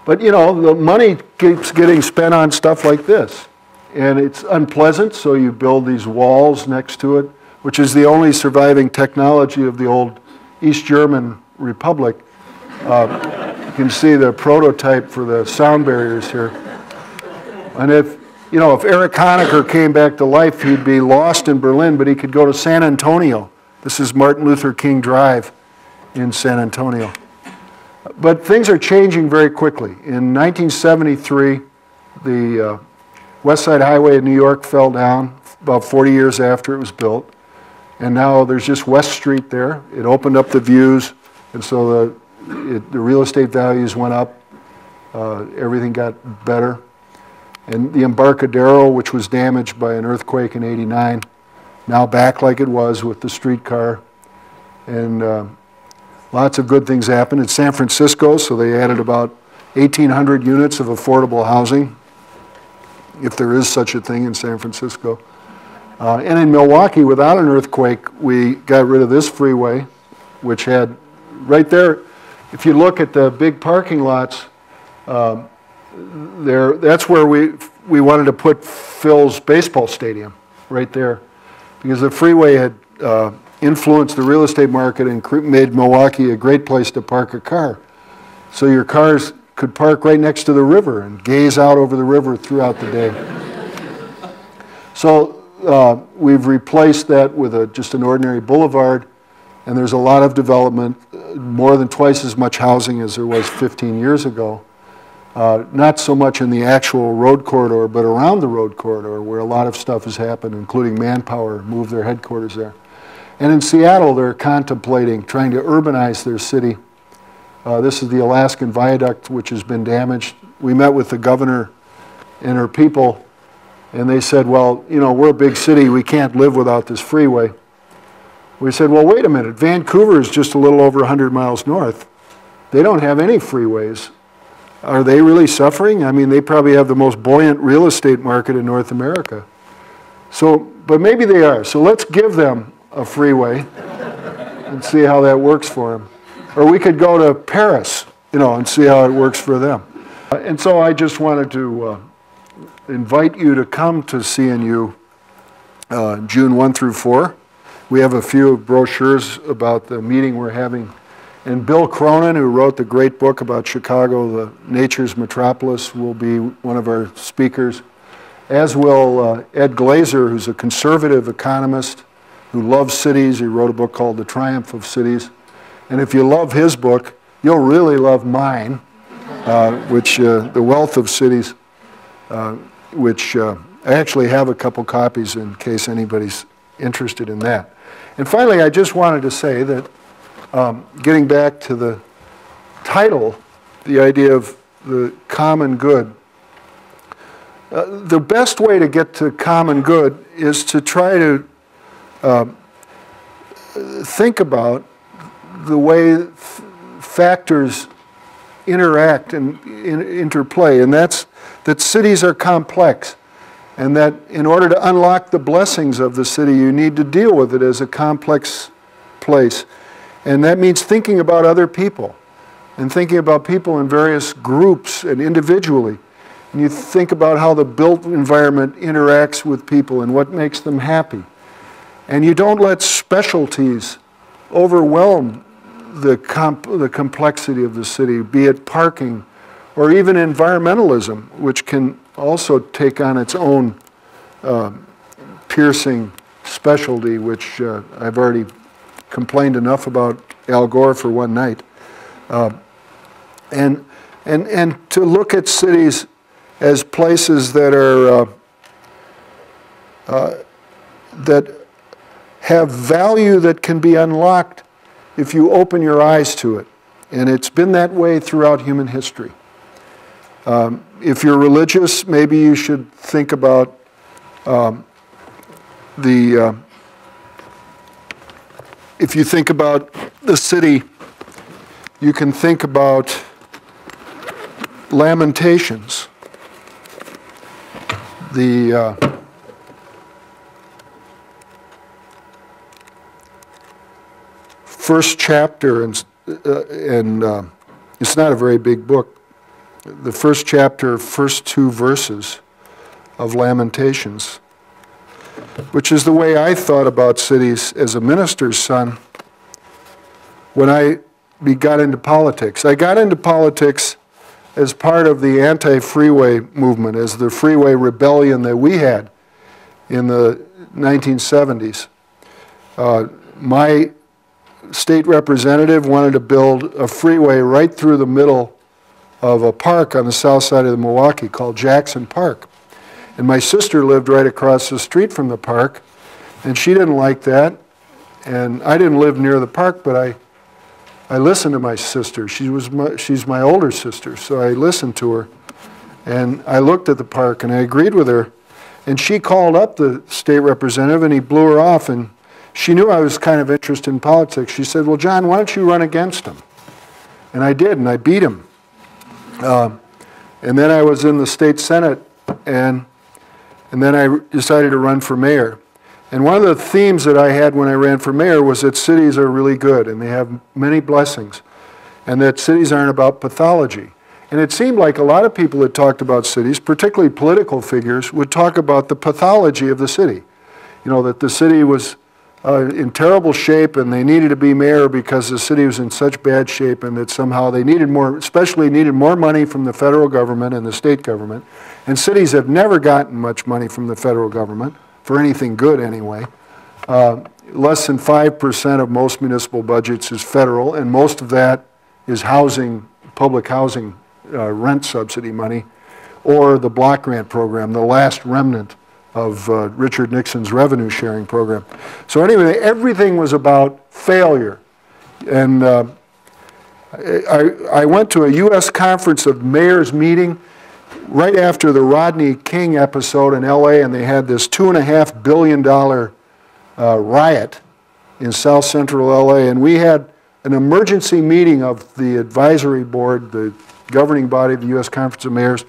But you know, the money keeps getting spent on stuff like this. And it's unpleasant, so you build these walls next to it, which is the only surviving technology of the old East German Republic. You can see the prototype for the sound barriers here. And if Erich Honecker came back to life, he'd be lost in Berlin, but he could go to San Antonio. This is Martin Luther King Drive in San Antonio. But things are changing very quickly. In 1973, the West Side Highway in New York fell down about 40 years after it was built. And now there's just West Street there. It opened up the views, and so the real estate values went up. Everything got better. And the Embarcadero, which was damaged by an earthquake in '89, now back like it was with the streetcar. And lots of good things happened. In San Francisco, so they added about 1,800 units of affordable housing, if there is such a thing in San Francisco. And in Milwaukee, without an earthquake, we got rid of this freeway, which had, right there, if you look at the big parking lots, that's where we wanted to put Phil's baseball stadium, right there. Because the freeway had influenced the real estate market and made Milwaukee a great place to park a car. So your cars could park right next to the river and gaze out over the river throughout the day. So we've replaced that with just an ordinary boulevard, and there's a lot of development, more than twice as much housing as there was 15 years ago. Not so much in the actual road corridor, but around the road corridor, where a lot of stuff has happened, including Manpower moved their headquarters there. And in Seattle, they're contemplating trying to urbanize their city. This is the Alaskan Viaduct, which has been damaged. We met with the governor and her people, and they said, well, you know, we're a big city. We can't live without this freeway. We said, well, wait a minute. Vancouver is just a little over 100 miles north. They don't have any freeways. Are they really suffering? I mean, they probably have the most buoyant real estate market in North America. So, but maybe they are. So let's give them a freeway and see how that works for them. Or we could go to Paris, you know, and see how it works for them. And so I just wanted to invite you to come to CNU June 1 through 4. We have a few brochures about the meeting we're having. And Bill Cronin, who wrote the great book about Chicago, the Nature's Metropolis, will be one of our speakers, as will Ed Glazer, who's a conservative economist who loves cities. He wrote a book called The Triumph of Cities. And if you love his book, you'll really love mine, which The Wealth of Cities, which I actually have a couple copies in case anybody's interested in that. And finally, I just wanted to say that getting back to the title, the idea of the common good, the best way to get to common good is to try to think about the way factors interact and interplay, and that's that cities are complex, and that in order to unlock the blessings of the city, you need to deal with it as a complex place. And that means thinking about other people and thinking about people in various groups and individually. And you think about how the built environment interacts with people and what makes them happy. And you don't let specialties overwhelm the complexity of the city, be it parking or even environmentalism, which can also take on its own piercing specialty, which I've already complained enough about Al Gore for one night. And to look at cities as places that are that have value that can be unlocked if you open your eyes to it. And it's been that way throughout human history. If you're religious, maybe you should think about if you think about the city, you can think about Lamentations. The first chapter, and it's not a very big book, the first chapter, first 2 verses of Lamentations, which is the way I thought about cities as a minister's son when I got into politics. I got into politics as part of the anti-freeway movement, as the freeway rebellion that we had in the 1970s. My state representative wanted to build a freeway right through the middle of a park on the south side of the Milwaukee called Jackson Park. And my sister lived right across the street from the park, and she didn't like that. And I didn't live near the park, but I listened to my sister. She's my older sister, so I listened to her. And I looked at the park, and I agreed with her. And she called up the state representative, and he blew her off. And she knew I was kind of interested in politics. She said, well, John, why don't you run against him? And I did, and I beat him. And then I was in the state senate, and then I decided to run for mayor. And one of the themes that I had when I ran for mayor was that cities are really good and they have many blessings, and that cities aren't about pathology. And it seemed like a lot of people that talked about cities, particularly political figures, would talk about the pathology of the city. You know, that the city was in terrible shape and they needed to be mayor because the city was in such bad shape, and that somehow they needed more, especially needed more money from the federal government and the state government. And cities have never gotten much money from the federal government, for anything good anyway. Less than 5% of most municipal budgets is federal, and most of that is housing, public housing rent subsidy money, or the block grant program, the last remnant of Richard Nixon's revenue sharing program. So anyway, everything was about failure. And I went to a U.S. Conference of Mayors meeting right after the Rodney King episode in LA, and they had this $2.5 billion riot in South Central LA, and we had an emergency meeting of the advisory board, the governing body of the U.S. Conference of Mayors,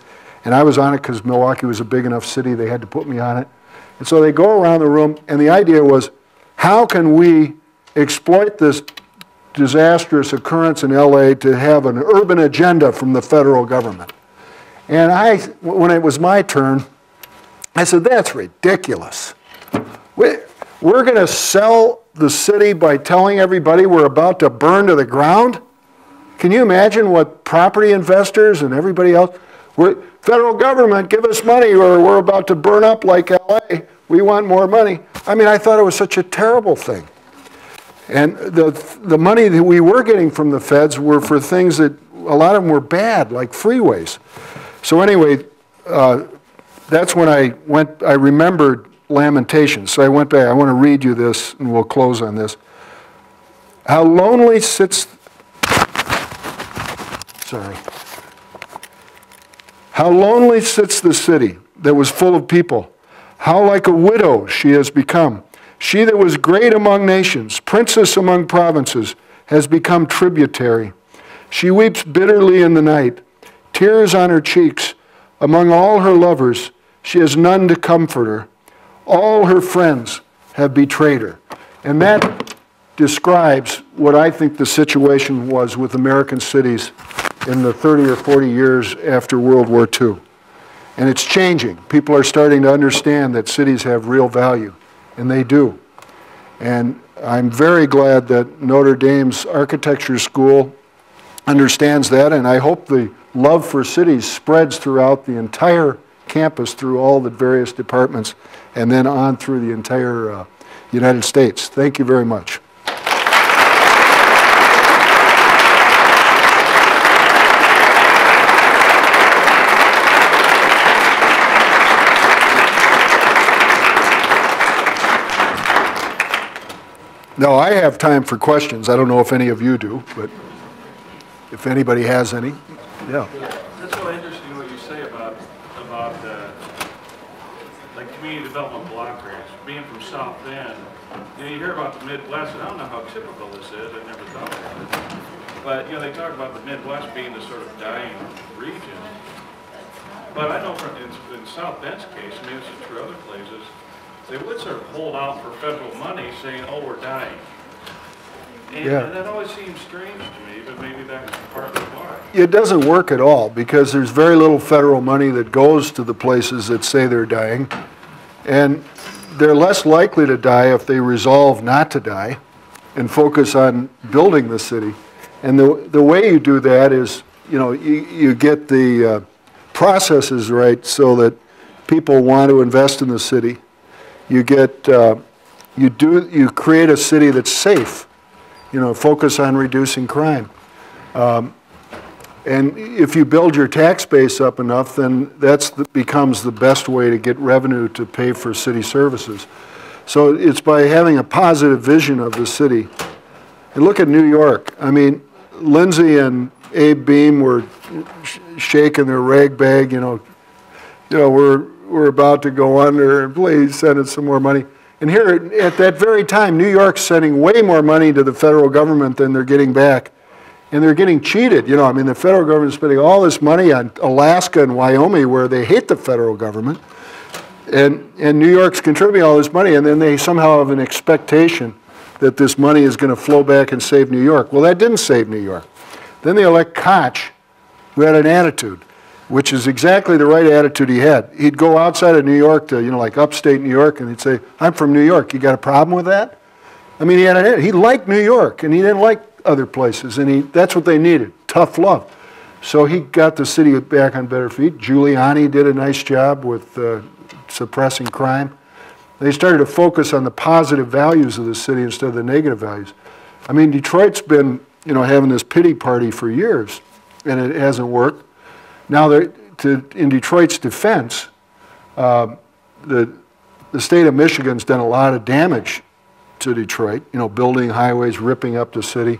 and I was on it because Milwaukee was a big enough city, they had to put me on it. And so they go around the room, and the idea was, how can we exploit this disastrous occurrence in LA to have an urban agenda from the federal government? And when it was my turn, I said, that's ridiculous. We're going to sell the city by telling everybody we're about to burn to the ground? Can you imagine what property investors and everybody else, federal government, give us money or we're about to burn up like LA. We want more money. I mean, I thought it was such a terrible thing. And the money that we were getting from the feds were for things that, a lot of them were bad, like freeways. So anyway, that's when I remembered Lamentations. So I went back. I want to read you this, and we'll close on this. How lonely sits, how lonely sits the city that was full of people. How like a widow she has become. She that was great among nations, princess among provinces, has become tributary. She weeps bitterly in the night, tears on her cheeks. Among all her lovers, she has none to comfort her. All her friends have betrayed her. And that describes what I think the situation was with American cities in the 30 or 40 years after World War II. And it's changing. People are starting to understand that cities have real value, and they do. And I'm very glad that Notre Dame's architecture school understands that, and I hope the love for cities spreads throughout the entire campus, through all the various departments, and then on through the entire United States. Thank you very much. No, I have time for questions. I don't know if any of you do, but if anybody has any, yeah. That's so interesting what you community development block grants. Being from South End, you hear about the Midwest, and I don't know how typical this is, I never thought about it. But, they talk about the Midwest being the sort of dying region. But I know in South Bend's case, it's true other places, they would sort of hold out for federal money saying, oh, we're dying. And that always seems strange to me, but maybe that's partly why. It doesn't work at all because there's very little federal money that goes to the places that say they're dying. And they're less likely to die if they resolve not to die and focus on building the city. And the way you do that is, you get the processes right so that people want to invest in the city. You get, you create a city that's safe. Focus on reducing crime. And if you build your tax base up enough, then becomes the best way to get revenue to pay for city services. So it's by having a positive vision of the city. And look at New York. I mean, Lindsay and Abe Beam were shaking their rag bag, we're about to go under, please send us some more money. And here, at that very time, New York's sending way more money to the federal government than they're getting back. And they're getting cheated. The federal government's spending all this money on Alaska and Wyoming where they hate the federal government. And New York's contributing all this money, and then they somehow have an expectation that this money is going to flow back and save New York. Well, that didn't save New York. Then they elect Koch, who had an attitude, which is exactly the right attitude he had. He'd go outside of New York to, like upstate New York, and he'd say, I'm from New York. You got a problem with that? I mean, he liked New York, and he didn't like other places, and that's what they needed, tough love. So he got the city back on better feet. Giuliani did a nice job with suppressing crime. They started to focus on the positive values of the city instead of the negative values. I mean, Detroit's been, having this pity party for years, and it hasn't worked. Now, in Detroit's defense, the state of Michigan's done a lot of damage to Detroit, building highways, ripping up the city.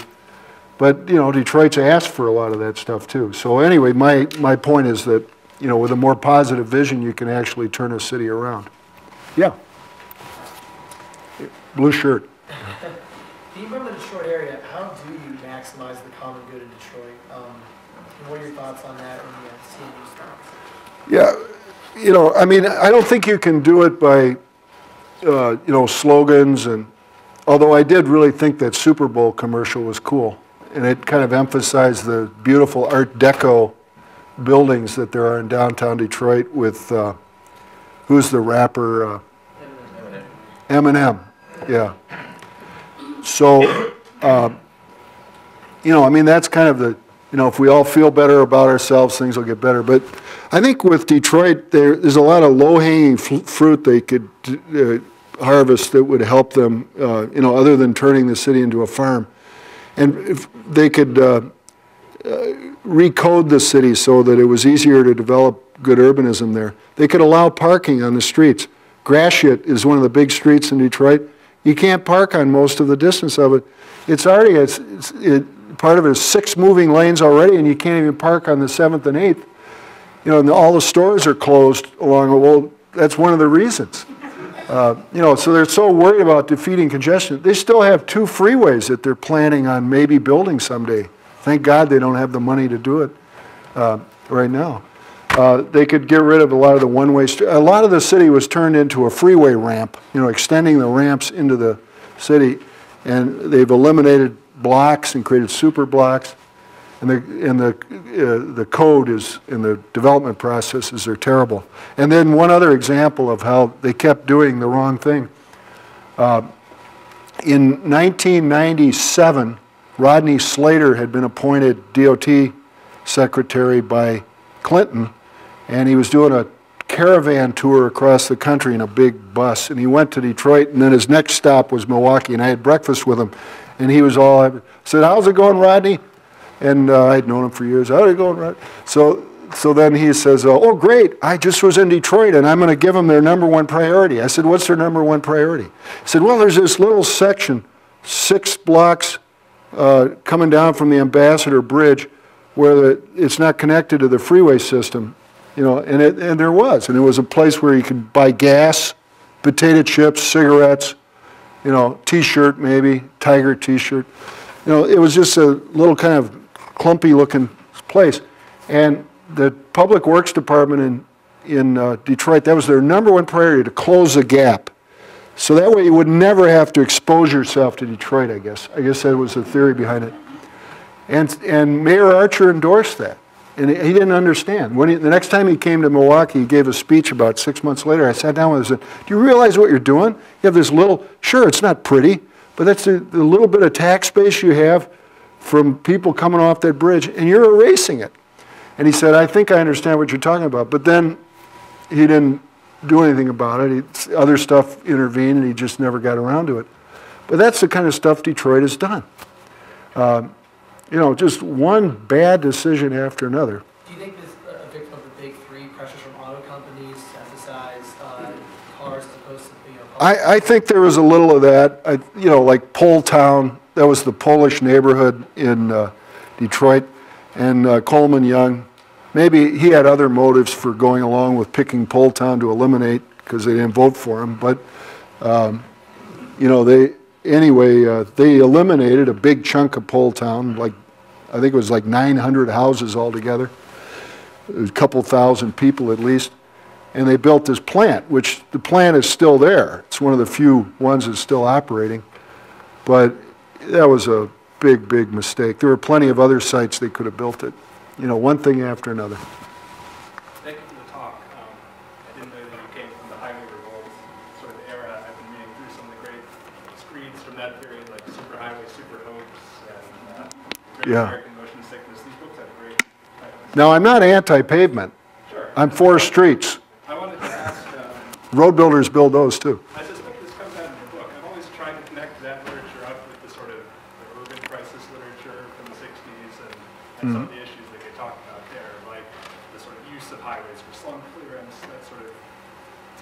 But, Detroit's asked for a lot of that stuff, too. So anyway, my point is that, with a more positive vision, you can actually turn a city around. Yeah. Blue shirt. Being from the Detroit area, how do you maximize the common good in Detroit? What are your thoughts on that and CMU stocks? Yeah, I mean, I don't think you can do it by, slogans. And although I did really think that Super Bowl commercial was cool. And it kind of emphasized the beautiful Art Deco buildings that there are in downtown Detroit with, who's the rapper? Eminem. Yeah. So, I mean, that's kind of the, if we all feel better about ourselves, things will get better. But I think with Detroit, there's a lot of low-hanging fruit they could harvest that would help them, other than turning the city into a farm. And if they could recode the city so that it was easier to develop good urbanism there. They could allow parking on the streets. Gratiot is one of the big streets in Detroit. You can't park on most of the distance of it. It's already, part of it is 6 moving lanes already, and you can't even park on the 7th and 8th. And all the stores are closed along it. Well, that's one of the reasons. So they're so worried about defeating congestion. They still have 2 freeways that they're planning on maybe building someday. Thank God they don't have the money to do it right now. They could get rid of a lot of the one-way streets. A lot of the city was turned into a freeway ramp, extending the ramps into the city. And they've eliminated blocks and created super blocks. And the code is, in the development processes are terrible. And then one other example of how they kept doing the wrong thing. In 1997, Rodney Slater had been appointed DOT secretary by Clinton, and he was doing a caravan tour across the country in a big bus. And he went to Detroit, and then his next stop was Milwaukee, and I had breakfast with him. And he was all, I said, how's it going, Rodney? And I'd known him for years. How's it going, Rodney? So then he says, oh, great, I just was in Detroit, and I'm going to give them their #1 priority. I said, what's their #1 priority? He said, well, there's this little section, 6 blocks coming down from the Ambassador Bridge, where it's not connected to the freeway system. You know, and there was. And it was a place where you could buy gas, potato chips, cigarettes, you know, T-shirt maybe, Tiger T-shirt. You know, it was just a little kind of clumpy looking place. And the Public Works Department in Detroit, that was their #1 priority, to close the gap. So that way you would never have to expose yourself to Detroit, I guess. I guess that was the theory behind it. And Mayor Archer endorsed that. And he didn't understand. When the next time he came to Milwaukee, he gave a speech about 6 months later. I sat down with him and said, do you realize what you're doing? You have this little, sure, it's not pretty, but that's the little bit of tax base you have from people coming off that bridge, and you're erasing it. And he said, I think I understand what you're talking about. But then he didn't do anything about it. Other stuff intervened, and he just never got around to it. But that's the kind of stuff Detroit has done. You know, just one bad decision after another. Do you think this is a victim of the big three, pressures from auto companies to emphasize cars as opposed to, you know, I think there was a little of that. You know, like Pole Town, that was the Polish neighborhood in Detroit, and Coleman Young. Maybe he had other motives for going along with picking Pole Town to eliminate because they didn't vote for him. But, you know, they eliminated a big chunk of Pole Town, like I think it was like 900 houses altogether, a couple thousand people at least, and they built this plant, which the plant is still there. It's one of the few ones that's still operating, but that was a big, big mistake. There were plenty of other sites they could have built it. You know, one thing after another. Thank you for the talk. I didn't know that you came from the highway revolt sort of era. I've been reading through some of the great screeds from that period, like Superhighway, Super Hopes, and Great American Motion Sickness. These books have great titles. Now, I'm not anti-pavement. Sure. I'm for streets. I wanted to ask, Road builders build those too. I suspect this comes out in your book. I've always tried to connect that literature up with the sort of the urban crisis literature from the 60s and some of the issues that get talked about there, like the sort of use of highways for slum clearance, that sort of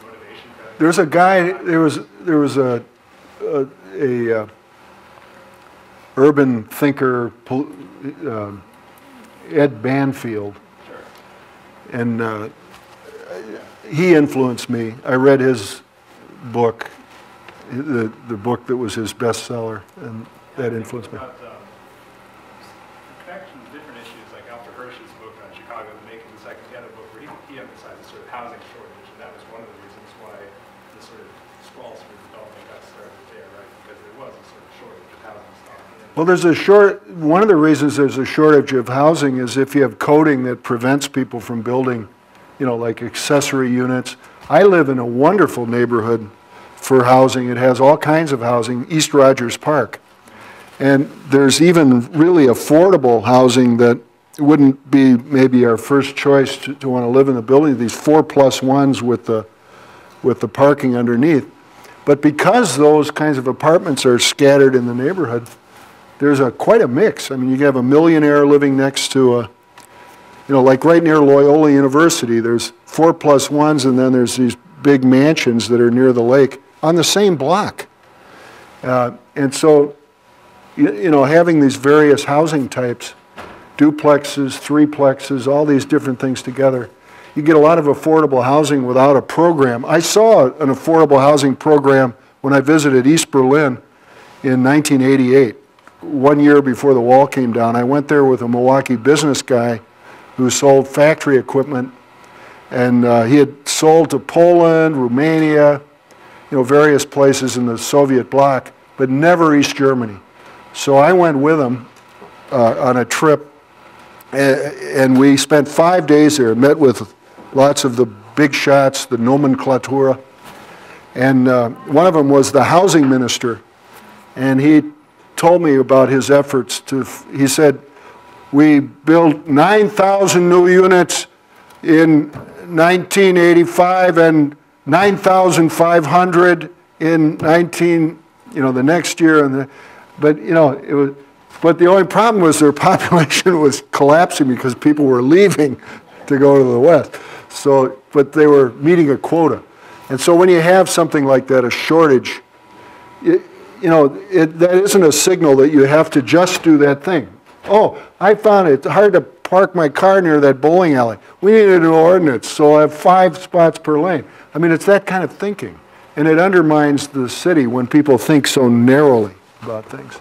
motivation. There's a guy, there was a urban thinker, Ed Banfield, Sure. and he influenced me. I read his book, the book that was his bestseller, and that influenced me. About, connection to different issues, like Alfred Hirsch's book on Chicago, The Making of the Second Ghetto book, where he emphasizes sort of housing shortage, and that was one of the reasons why the sort of sprawl street development got started there, right? Because there was a sort of shortage of housing stock. Well, one of the reasons there's a shortage of housing is if you have coding that prevents people from building, you know, like accessory units. I live in a wonderful neighborhood for housing. It has all kinds of housing, East Rogers Park. And there's even really affordable housing that wouldn't be maybe our first choice to want to live in the building, these 4+1s with the parking underneath. But because those kinds of apartments are scattered in the neighborhood, there's quite a mix. I mean, you have a millionaire living next to a, you know, like right near Loyola University, there's 4+1s, and then there's these big mansions that are near the lake on the same block. And so, you know, having these various housing types, duplexes, threeplexes, all these different things together, you get a lot of affordable housing without a program. I saw an affordable housing program when I visited East Berlin in 1988, 1 year before the wall came down. I went there with a Milwaukee business guy who sold factory equipment, and he had sold to Poland, Romania, you know, various places in the Soviet bloc, but never East Germany. So I went with him on a trip, and we spent 5 days there, met with lots of the big shots, the nomenclatura, and one of them was the housing minister, and he told me about his efforts he said, we built 9,000 new units in 1985 and 9,500 in the next year. But you know, but the only problem was their population was collapsing because people were leaving to go to the west. So, but they were meeting a quota. And so when you have something like that, a shortage, that isn't a signal that you have to just do that thing. Oh, I found it hard to park my car near that bowling alley. We need a new ordinance, so I have 5 spots per lane. I mean, it's that kind of thinking. And it undermines the city when people think so narrowly about things.